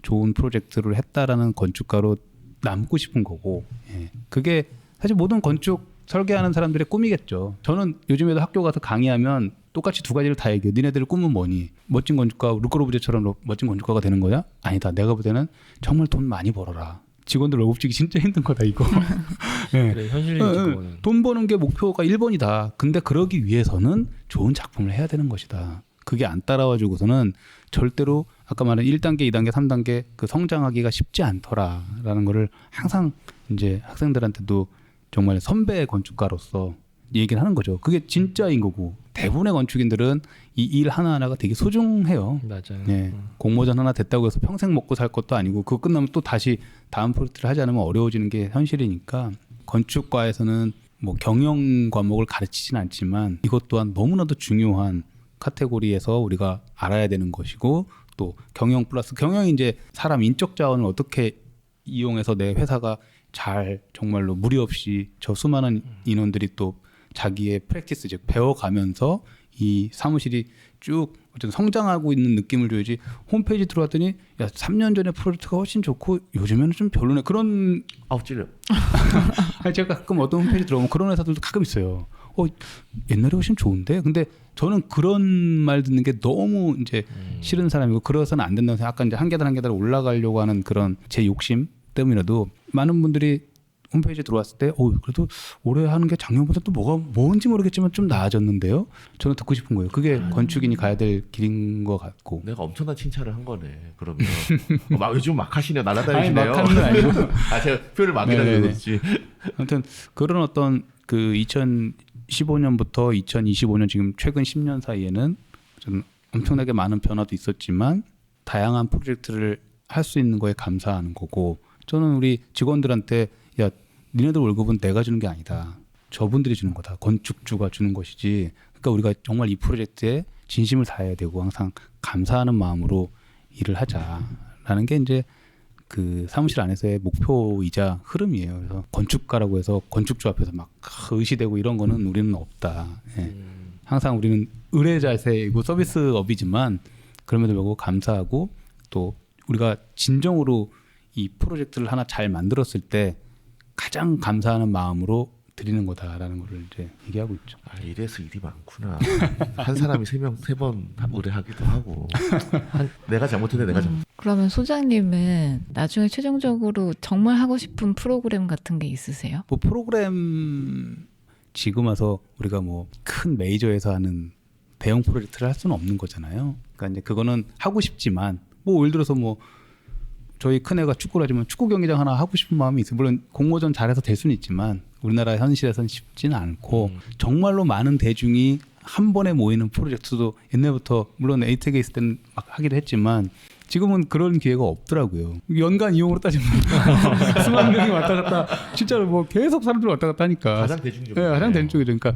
좋은 프로젝트를 했다라는 건축가로 남고 싶은 거고, 예. 그게 사실 모든 건축 설계하는 사람들의 꿈이겠죠. 저는 요즘에도 학교 가서 강의하면 똑같이 두 가지를 다 얘기해요. 니네들의 꿈은 뭐니? 멋진 건축가, 루커로브제처럼 멋진 건축가가 되는 거냐? 아니다. 내가 볼 때는 정말 돈 많이 벌어라. 직원들 월급 주기 진짜 힘든 거다 이거. 네. 그래, 현실적으로는 돈 버는 게 목표가 1번이다. 근데 그러기 위해서는 좋은 작품을 해야 되는 것이다. 그게 안 따라와 주고서는 절대로 아까 말한 1단계, 2단계, 3단계 그 성장하기가 쉽지 않더라라는 거를 항상 이제 학생들한테도 정말 선배 건축가로서 얘기를 하는 거죠. 그게 진짜인 거고, 대부분의 건축인들은 이 일 하나하나가 되게 소중해요. 맞아요. 네. 공모전 하나 됐다고 해서 평생 먹고 살 것도 아니고, 그거 끝나면 또 다시 다음 프로젝트를 하지 않으면 어려워지는 게 현실이니까, 건축과에서는 뭐 경영 과목을 가르치진 않지만 이것 또한 너무나도 중요한 카테고리에서 우리가 알아야 되는 것이고, 또 경영 플러스 경영이 이제 사람 인적 자원을 어떻게 이용해서 내 회사가 잘 정말로 무리 없이 저 수많은 인원들이 또 자기의 프랙티스, 즉 배워가면서 이 사무실이 쭉 어쨌든 성장하고 있는 느낌을 줘야지. 홈페이지 들어왔더니 야 3년 전에 프로젝트가 훨씬 좋고 요즘에는 좀 별로네, 그런 아우 찔려. 아니 제가 가끔 어떤 홈페이지 들어오면 그런 회사들도 가끔 있어요. 옛날에 훨씬 좋은데. 근데 저는 그런 말 듣는 게 너무 이제 싫은 사람이고, 그래서는 안 된다고 생각. 아까 이제 한 계단 한 계단 올라가려고 하는 그런 제 욕심 때문이라도 많은 분들이 홈페이지에 들어왔을 때 그래도 올해 하는 게 작년보다 또 뭐가 뭔지 모르겠지만 좀 나아졌는데요. 저는 듣고 싶은 거예요. 그게 건축인이 가야 될 길인 것 같고. 내가 엄청난 칭찬을 한 거네. 그러면 막 요즘 막 하시네요. 날아다니시네요. 아니, 막 하는 건 아니고. 제가 표현을 막이라고 네네네. 그렇지. 아무튼 그런 어떤 그 2015년부터 2025년 지금 최근 10년 사이에는 좀 엄청나게 많은 변화도 있었지만 다양한 프로젝트를 할 수 있는 거에 감사하는 거고, 저는 우리 직원들한테 야 니네들 월급은 내가 주는 게 아니다. 저분들이 주는 거다. 건축주가 주는 것이지. 그러니까 우리가 정말 이 프로젝트에 진심을 다해야 되고 항상 감사하는 마음으로 일을 하자라는 게 이제 그 사무실 안에서의 목표이자 흐름이에요. 그래서 건축가라고 해서 건축주 앞에서 막 의시되고 이런 거는 우리는 없다. 예. 항상 우리는 의뢰 자세이고 서비스업이지만 그럼에도 불구하고 감사하고, 또 우리가 진정으로 이 프로젝트를 하나 잘 만들었을 때 가장 감사하는 마음으로 드리는 거다라는 거를 이제 얘기하고 있죠. 이래서 일이 많구나. 한 사람이 3번 의뢰하기도 하고. 내가 잘못했네, 내가 잘못. 그러면 소장님은 나중에 최종적으로 정말 하고 싶은 프로그램 같은 게 있으세요? 뭐 프로그램 지금 와서 우리가 뭐 큰 메이저에서 하는 대형 프로젝트를 할 수는 없는 거잖아요. 그러니까 이제 그거는 하고 싶지만, 뭐 예를 들어서 뭐 저희 큰애가 축구를 하지만 축구 경기장 하나 하고 싶은 마음이 있어요. 물론 공모전 잘해서 될 수는 있지만 우리나라 현실에서는 쉽지는 않고, 정말로 많은 대중이 한 번에 모이는 프로젝트도 옛날부터 물론 에이텍에 있을 때는 막 하기도 했지만 지금은 그런 기회가 없더라고요. 연간 이용으로 따지면 수만 명이 왔다 갔다, 진짜로 뭐 계속 사람들 왔다 갔다 하니까 가장 대중적이죠. 네, 가장 대중적이죠. 그러니까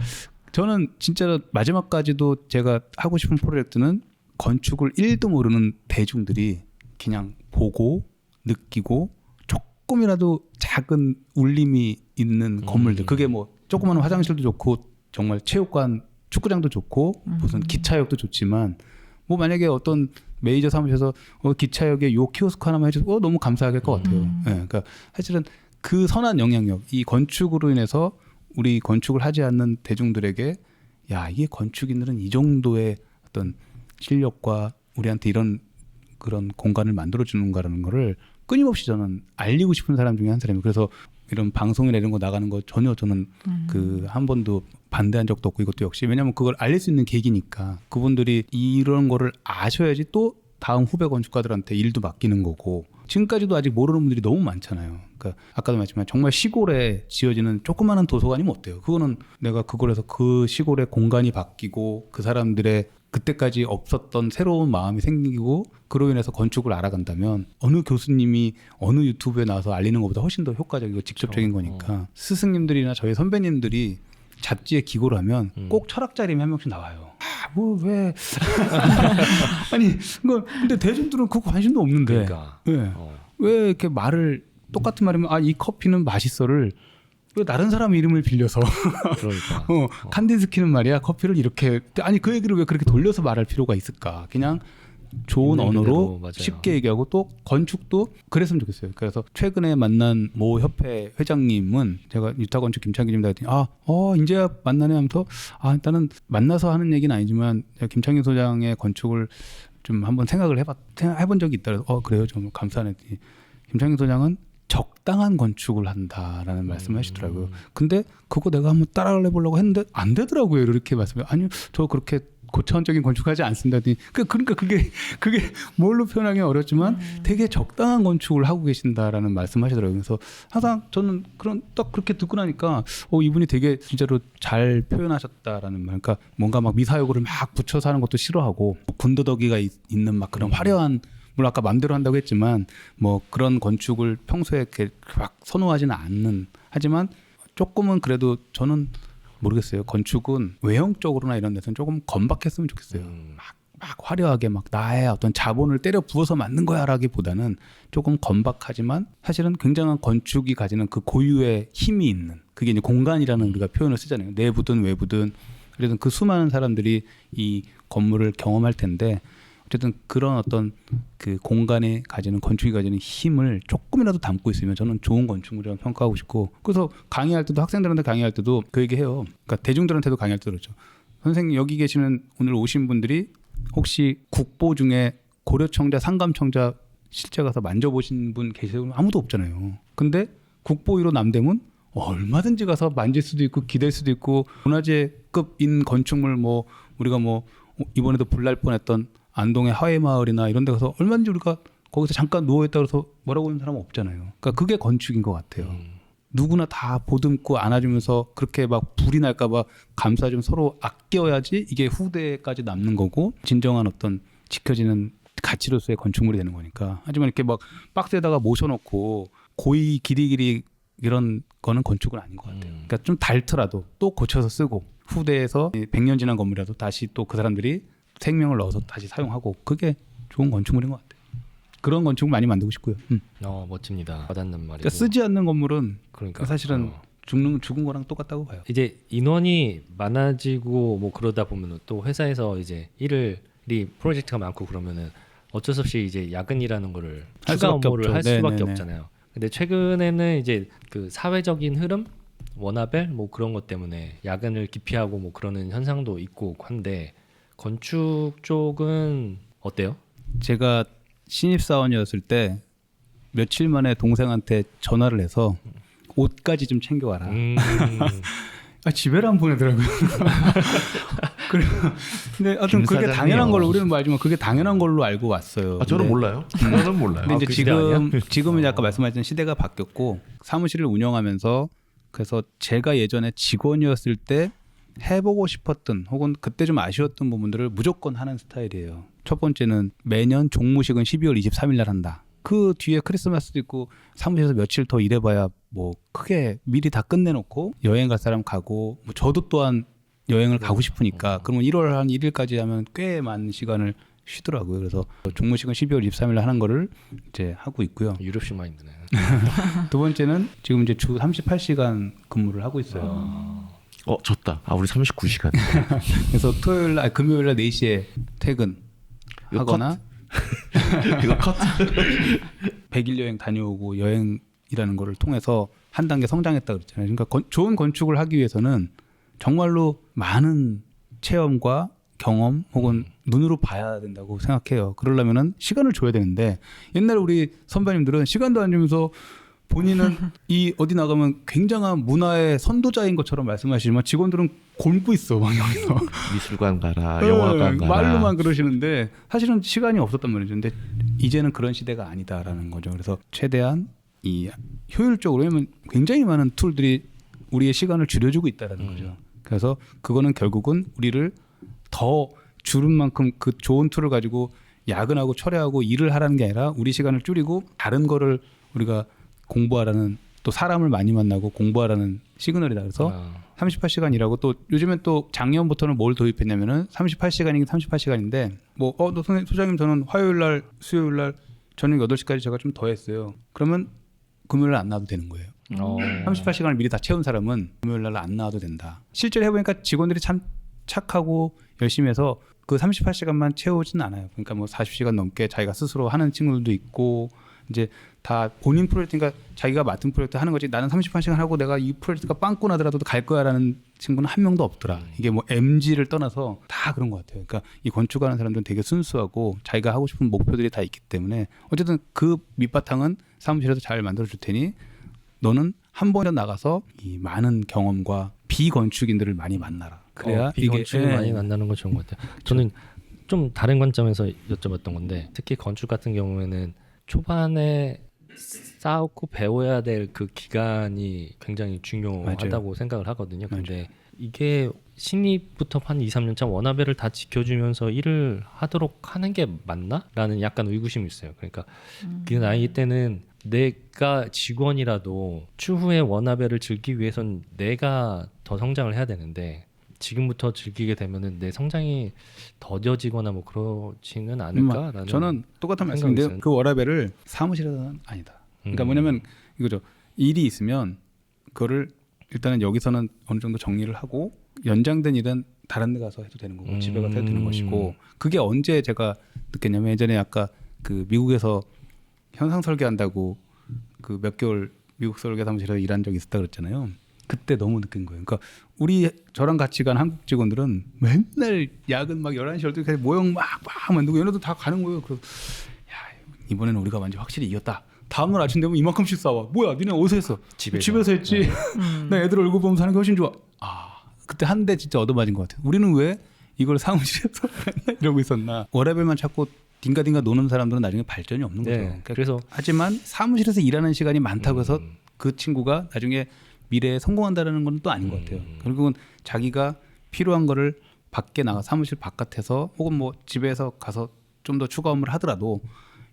저는 진짜 마지막까지도 제가 하고 싶은 프로젝트는 건축을 1도 모르는 대중들이 그냥 보고 느끼고 조금이라도 작은 울림이 있는 건물들. 그게 뭐 조그마한 화장실도 좋고 정말 체육관, 축구장도 좋고 무슨 기차역도 좋지만, 뭐 만약에 어떤 메이저 사무실에서 기차역에 요 키오스크 하나만 해줘서 너무 감사할 것 같아요. 네, 그러니까 사실은 그 선한 영향력, 이 건축으로 인해서 우리 건축을 하지 않는 대중들에게 야 이게 건축인들은 이 정도의 어떤 실력과 우리한테 이런 그런 공간을 만들어 주는가라는 거를 끊임없이 저는 알리고 싶은 사람 중에 한 사람이에요. 그래서 이런 방송이나 이런 거 나가는 거 전혀 저는 그 한 번도 반대한 적도 없고 이것도 역시 왜냐하면 그걸 알릴 수 있는 계기니까 그분들이 이런 거를 아셔야지 또 다음 후배 건축가들한테 일도 맡기는 거고 지금까지도 아직 모르는 분들이 너무 많잖아요. 그러니까 아까도 말했지만 정말 시골에 지어지는 조그마한 도서관이면 어때요? 그거는 내가 그걸 해서 그 시골의 공간이 바뀌고 그 사람들의 그때까지 없었던 새로운 마음이 생기고 그로 인해서 건축을 알아간다면 어느 교수님이 어느 유튜브에 나와서 알리는 것보다 훨씬 더 효과적이고 직접적인 거니까 스승님들이나 저희 선배님들이 잡지에 기고를 하면 꼭 철학자림이 한 명씩 나와요. 뭐 왜? 아니 이거 근데 대중들은 그 관심도 없는데 그러니까. 왜? 왜 이렇게 말을 똑같은 말이면 아 이 커피는 맛있어를 왜 다른 사람 이름을 빌려서 그러니까. 칸딘스키는 말이야 커피를 이렇게 아니 그 얘기를 왜 그렇게 돌려서 말할 필요가 있을까? 그냥 좋은 있는 언어로 그대로, 맞아요. 쉽게 얘기하고 또 건축도 그랬으면 좋겠어요. 그래서 최근에 만난 모 협회 회장님은 제가 유타건축 김창기님한테 했더니 이제야 만나네 하면서 일단은 만나서 하는 얘기는 아니지만 제가 김창기 소장의 건축을 좀 한번 생각을 해본 적이 있다. 그래서 그래요. 좀 감사하네. 김창기 소장은 적당한 건축을 한다라는 말씀을 하시더라고요. 근데 그거 내가 한번 따라를 해보려고 했는데 안 되더라고요. 이렇게 말씀해. 아니요, 저 그렇게 고차원적인 건축하지 않습니다. 그러니까 그게 뭘로 표현하기 어렵지만 되게 적당한 건축을 하고 계신다라는 말씀하시더라고요. 그래서 항상 저는 딱 그렇게 듣고 나니까 이분이 되게 진짜로 잘 표현하셨다라는 말. 그러니까 뭔가 막 미사여구를 막 붙여서 하는 것도 싫어하고 군더더기가 있는 막 그런 화려한 물론 아까 마음대로 한다고 했지만 뭐 그런 건축을 평소에 이렇게 막 선호하지는 않는 하지만 조금은 그래도 저는 모르겠어요. 건축은 외형적으로나 이런 데서는 조금 건박했으면 좋겠어요. 막 화려하게 막 나의 어떤 자본을 때려 부어서 만든 거야라기보다는 조금 건박하지만 사실은 굉장한 건축이 가지는 그 고유의 힘이 있는 그게 이제 공간이라는 우리가 표현을 쓰잖아요. 내부든 외부든 그래서 그 수많은 사람들이 이 건물을 경험할 텐데 어쨌든 그런 어떤 그 공간에 가지는 건축이 가지는 힘을 조금이라도 담고 있으면 저는 좋은 건축물이라고 평가하고 싶고 그래서 강의할 때도 학생들한테 강의할 때도 그 얘기해요. 그러니까 대중들한테도 강의할 때도 그렇죠. 선생님 여기 계시는 오늘 오신 분들이 혹시 국보 중에 고려청자, 상감청자 실제 가서 만져보신 분 계세요? 아무도 없잖아요. 근데 국보위로 남대문 얼마든지 가서 만질 수도 있고 기댈 수도 있고 문화재급인 건축물 뭐 우리가 뭐 이번에도 불날 뻔했던 안동의 하회마을이나 이런 데 가서 얼마든지 우리가 거기서 잠깐 누워있다 그래서 뭐라고 하는 사람은 없잖아요. 그러니까 그게 건축인 것 같아요. 누구나 다 보듬고 안아주면서 그렇게 막 불이 날까 봐 감싸주면 서로 아껴야지 이게 후대까지 남는 거고 진정한 어떤 지켜지는 가치로서의 건축물이 되는 거니까. 하지만 이렇게 막 박스에다가 모셔놓고 고이 길이길이 이런 거는 건축은 아닌 것 같아요. 그러니까 좀 닳더라도 또 고쳐서 쓰고 후대에서 100년 지난 건물이라도 다시 또 그 사람들이 생명을 넣어서 다시 사용하고 그게 좋은 건축물인 것 같아요. 그런 건축을 많이 만들고 싶고요. 멋집니다. 와닿는 말이고. 그러니까 쓰지 않는 건물은 그러니까 사실은 죽은 거랑 똑같다고 봐요. 이제 인원이 많아지고 뭐 그러다 보면은 또 회사에서 이제 일이 프로젝트가 많고 그러면은 어쩔 수 없이 이제 야근이라는 거를 할 추가 수밖에 업무를 없죠. 할 수밖에 네네네. 없잖아요. 근데 최근에는 이제 그 사회적인 흐름, 워라밸 뭐 그런 것 때문에 야근을 기피하고 뭐 그러는 현상도 있고 한데 건축 쪽은 어때요? 제가 신입사원이었을 때 며칠 만에 동생한테 전화를 해서 옷까지 좀 챙겨와라. 집에를 안 보내더라고요. 근데 하여튼 그게 사장님. 당연한 걸로 우리는 말지만 그게 당연한 걸로 알고 왔어요. 저는 근데 몰라요. 저는 몰라요. 근데 이제 그 시대 아니야? 지금은 아까 말씀하신 시대가 바뀌었고 사무실을 운영하면서 그래서 제가 예전에 직원이었을 때 해보고 싶었던 혹은 그때 좀 아쉬웠던 부분들을 무조건 하는 스타일이에요. 첫 번째는 매년 종무식은 12월 23일 날 한다. 그 뒤에 크리스마스도 있고 사무실에서 며칠 더 일해봐야 뭐 크게 미리 다 끝내놓고 여행 갈 사람 가고 뭐 저도 또한 여행을 가고 싶으니까 그러면 1월 한 1일까지 하면 꽤 많은 시간을 쉬더라고요. 그래서 종무식은 12월 23일 날 하는 거를 이제 하고 있고요. 유럽식 마인드네. 두 번째는 지금 이제 주 38시간 근무를 하고 있어요. 졌다. 우리 39시간. 그래서 금요일 날 4시에 퇴근 이거 하거나 이거 컷. 100일 여행 다녀오고 여행이라는 거를 통해서 한 단계 성장했다 그랬잖아요. 그러니까 좋은 건축을 하기 위해서는 정말로 많은 체험과 경험 혹은 눈으로 봐야 된다고 생각해요. 그러려면은 시간을 줘야 되는데 옛날 우리 선배님들은 시간도 안 주면서 본인은 이 어디 나가면 굉장한 문화의 선도자인 것처럼 말씀하시지만 직원들은 곪고 있어 막 여기서 미술관 가라, 영화관 가라. 말로만 그러시는데 사실은 시간이 없었단 말이죠. 근데 이제는 그런 시대가 아니다라는 거죠. 그래서 최대한 이 효율적으로 왜냐면 굉장히 많은 툴들이 우리의 시간을 줄여주고 있다라는 거죠. 그래서 그거는 결국은 우리를 더 줄은 만큼 그 좋은 툴을 가지고 야근하고 철회하고 일을 하라는 게 아니라 우리 시간을 줄이고 다른 거를 우리가 공부하라는 또 사람을 많이 만나고 공부하라는 시그널이다. 그래서 38시간 일하고 또 요즘엔 또 작년부터는 뭘 도입했냐면은 38시간이긴 38시간인데 뭐 너 소장님 저는 화요일 날 수요일 날 저녁 8시까지 제가 좀 더 했어요. 그러면 금요일 날 안 나와도 되는 거예요. 38시간을 미리 다 채운 사람은 금요일 날 안 나와도 된다. 실제로 해보니까 직원들이 참 착하고 열심히 해서 그 38시간만 채우지는 않아요. 그러니까 뭐 40시간 넘게 자기가 스스로 하는 친구들도 있고 이제 다 본인 프로젝트니까 자기가 맡은 프로젝트 하는 거지 나는 38시간 하고 내가 이 프로젝트가 빵꾸 나더라도 갈 거야라는 친구는 한 명도 없더라. 이게 뭐 MG를 떠나서 다 그런 것 같아요. 그러니까 이 건축하는 사람들은 되게 순수하고 자기가 하고 싶은 목표들이 다 있기 때문에 어쨌든 그 밑바탕은 사무실에서 잘 만들어줄 테니 너는 한 번이라도 나가서 이 많은 경험과 비건축인들을 많이 만나라. 그래야 비건축을 이게 많이 만나는 건 좋은 것 같아요. 저는 좀 다른 관점에서 여쭤봤던 건데 특히 건축 같은 경우에는 초반에 쌓고 배워야 될 그 기간이 굉장히 중요하다고 맞아요. 생각을 하거든요. 근데 이게 신입부터 한 2, 3년 차 워라밸을 다 지켜주면서 일을 하도록 하는 게 맞나? 라는 약간 의구심이 있어요. 그러니까 그 나이 때는 내가 직원이라도 추후에 워라밸을 즐기기 위해선 내가 더 성장을 해야 되는데 지금부터 즐기게 되면은 내 성장이 더뎌지거나 뭐 그러지는 않을까라는 저는 똑같은 생각이 말씀인데요. 있어요. 그 워라밸을 사무실에서는 아니다. 그러니까 뭐냐면 이거죠. 일이 있으면 그거를 일단은 여기서는 어느 정도 정리를 하고 연장된 일은 다른 데 가서 해도 되는 거고 집에 가서 해도 되는 것이고 그게 언제 제가 느꼈냐면 예전에 아까 그 미국에서 현상 설계한다고 그 몇 개월 미국 설계 사무실에서 일한 적이 있었다 그랬잖아요. 그때 너무 느낀 거예요. 그러니까 저랑 같이 간 한국 직원들은 맨날 야근 막 11시, 12시까지 모형 막 만들고 얘네도 다 가는 거예요. 그래서 야, 이번에는 우리가 완전 확실히 이겼다. 다음날 아침 되면 이만큼씩 싸워. 뭐야 니네 어디서 했어? 집에서 했지. 나 애들 얼굴 보면서 하는 게 훨씬 좋아. 그때 한 대 진짜 얻어맞은 것 같아요. 우리는 왜 이걸 사무실에서 맨날 이러고 있었나. 워라밸만 찾고 딩가딩가 노는 사람들은 나중에 발전이 없는 거죠. 그러니까 그래서 하지만 사무실에서 일하는 시간이 많다고 해서 그 친구가 나중에 미래에 성공한다는 건 또 아닌 것 같아요. 결국은 자기가 필요한 거를 밖에 나가 사무실 바깥에서 혹은 뭐 집에서 가서 좀 더 추가 업무를 하더라도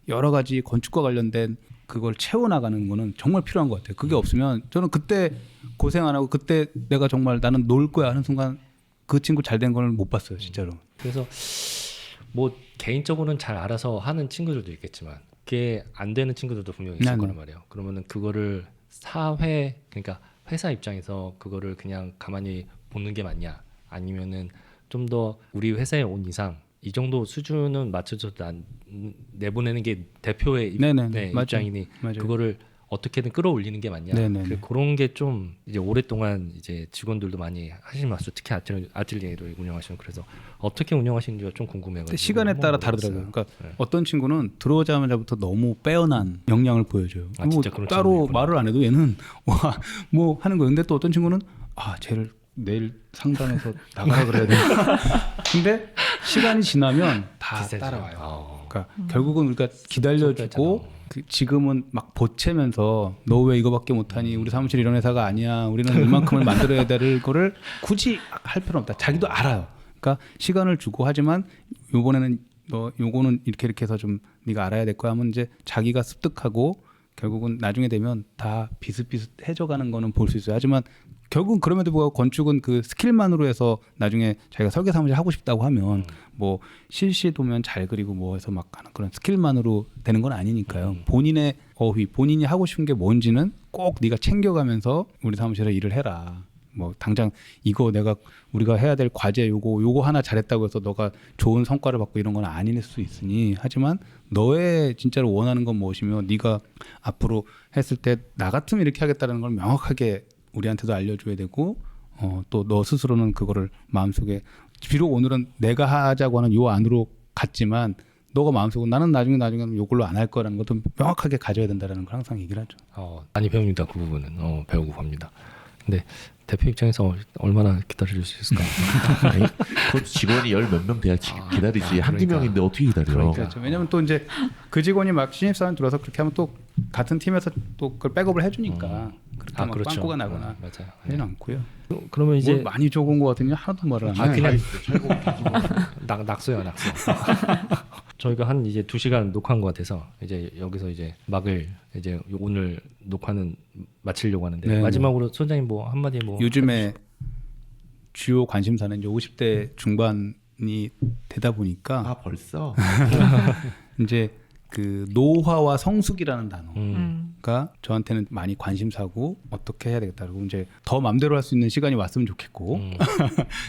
여러 가지 건축과 관련된 그걸 채워나가는 거는 정말 필요한 것 같아요. 그게 없으면 저는 그때 고생 안 하고 그때 내가 정말 나는 놀 거야 하는 순간 그 친구 잘 된 걸 못 봤어요. 진짜로. 그래서 뭐 개인적으로는 잘 알아서 하는 친구들도 있겠지만 그게 안 되는 친구들도 분명히 있을 거란 말이에요. 그러면은 그거를 사회 그러니까 회사 입장에서 그거를 그냥 가만히 보는 게 맞냐 아니면은 좀 더 우리 회사에 온 이상 이 정도 수준은 맞춰줘도 내보내는 게 대표의 입장이니 맞아요. 그거를 어떻게든 끌어올리는 게 맞냐. 그런 게 좀 이제 오랫동안 이제 직원들도 많이 하시는 말씀, 특히 아틀리에를 운영하시는 그래서 어떻게 운영하시는지가 좀 궁금해가지고. 시간에 따라 다르더라고요. 그러니까 어떤 친구는 들어오자마자부터 너무 빼어난 역량을 보여줘요. 뭐 따로 말을 안 해도 얘는 와 뭐 하는 거예요. 근데 또 어떤 친구는 쟤를 내일 상담해서 나가라 그래야 돼. 근데 시간이 지나면 다 따라와요. 그러니까 결국은 우리가 기다려주고 지금은 막 보채면서 너 왜 이거밖에 못하니 우리 사무실 이런 회사가 아니야 우리는 이만큼을 만들어야 될 거를 굳이 할 필요는 없다. 자기도 알아요. 그러니까 시간을 주고 하지만 요번에는 너 요거는 이렇게 해서 좀 네가 알아야 될 거야 하면 이제 자기가 습득하고 결국은 나중에 되면 다 비슷비슷해져 가는 거는 볼 수 있어요. 하지만 결국은 그럼에도 불구하고 건축은 그 스킬만으로 해서 나중에 자기가 설계 사무실 하고 싶다고 하면 뭐 실시 도면 잘 그리고 뭐 해서 막 하는 그런 스킬만으로 되는 건 아니니까요. 본인의 어휘, 본인이 하고 싶은 게 뭔지는 꼭 네가 챙겨가면서 우리 사무실에 일을 해라. 뭐 당장 이거 우리가 해야 될 과제 요거 하나 잘했다고 해서 너가 좋은 성과를 받고 이런 건 아닐 수 있으니 하지만 너의 진짜로 원하는 건 무엇이며 네가 앞으로 했을 때 나 같으면 이렇게 하겠다는 걸 명확하게 우리한테도 알려줘야 되고 또 너 스스로는 그거를 마음속에 비록 오늘은 내가 하자고 하는 요 안으로 갔지만 너가 마음속으로 나는 나중에는 요걸로 안 할 거라는 것도 명확하게 가져야 된다라는 걸 항상 얘기를 하죠. 많이 배웁니다. 그 부분은 배우고 갑니다. 근데 대표 입장에서 얼마나 기다릴 수 있을까? 그 직원이 열 몇 명 돼야 기다리지. 한두 그러니까. 명인데 어떻게 기다려? 그렇죠. 왜냐면 또 이제 그 직원이 막 신입사원 들어서 그렇게 하면 또 같은 팀에서 또 그걸 백업을 해주니까 그렇게 막 그렇죠. 빵꾸가 나거나 맞아요. 하지는 않고요. 그러면 이제 뭘 많이 적은 것 같으면 하나도 말을 안 해. 그냥 낙서야 낙서. 저희가 한 이제 2시간 녹화한 것 같아서 이제 여기서 이제 막을 이제 오늘 녹화는 마치려고 하는데 네. 마지막으로 소장님 뭐 한마디 뭐 요즘에 주요 관심사는 이제 50대 중반이 되다 보니까 아 벌써? 이제 그 노화와 성숙이라는 단어가 음. 저한테는 많이 관심사고 어떻게 해야 되겠다. 그리고 이제 더 맘대로 할 수 있는 시간이 왔으면 좋겠고,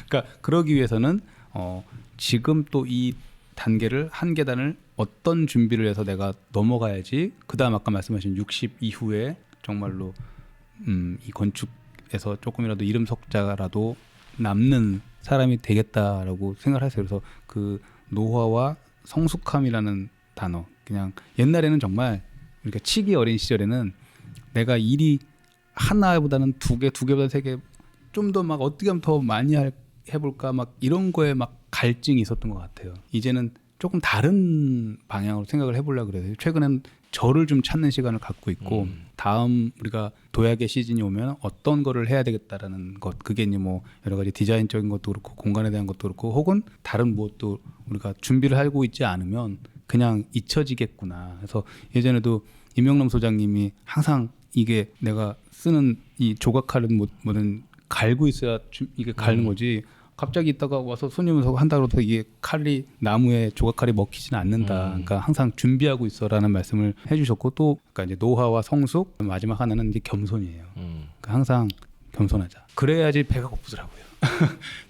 그러니까 그러기 위해서는 지금 또 이 단계를 한 계단을 어떤 준비를 해서 내가 넘어가야지 그다음 아까 말씀하신 60 이후에 정말로 이 건축에서 조금이라도 이름 석자라도 남는 사람이 되겠다라고 생각을 했어요. 그래서 그 노화와 성숙함이라는 단어, 그냥 옛날에는 정말 우리가 치기 어린 시절에는 내가 일이 하나보다는 두 개보다 세 개 좀 더 막 어떻게 하면 더 많이 해볼까 막 이런 거에 막 갈증이 있었던 것 같아요. 이제는 조금 다른 방향으로 생각을 해보려고 그래요. 최근엔 저를 좀 찾는 시간을 갖고 있고 다음 우리가 도약의 시즌이 오면 어떤 거를 해야 되겠다라는 것, 그게 이제 뭐 여러 가지 디자인적인 것도 그렇고 공간에 대한 것도 그렇고 혹은 다른 무엇도 우리가 준비를 하고 있지 않으면 그냥 잊혀지겠구나. 그래서 예전에도 임영남 소장님이 항상 이게 내가 쓰는 이 조각칼은 뭐든 갈고 있어야 이게 갈는 거지. 갑자기 있다가 와서 손님 오서 한다고 해서 이게 칼이 나무에 조각칼이 먹히지는 않는다. 그러니까 항상 준비하고 있어라는 말씀을 해주셨고 또 그러니까 이제 노화와 성숙 마지막 하나는 이제 겸손이에요. 그러니까 항상 겸손하자. 그래야지 배가 고프더라고요.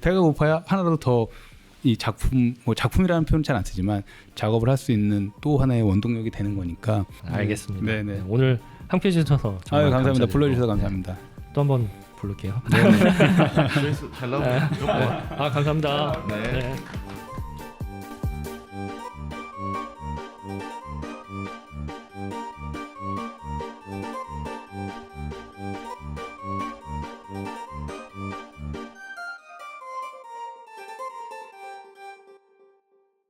배가 고파야 하나라도 더 이 작품 뭐 작품이라는 표현 잘 안 쓰지만 작업을 할 수 있는 또 하나의 원동력이 되는 거니까. 알겠습니다. 네네. 네, 오늘 함께 해주셔서 정말 아유 감사합니다. 감사드리고, 불러주셔서 감사합니다. 또 한번 부를게요. 조회수 잘 나오고 감사합니다. 네. 네.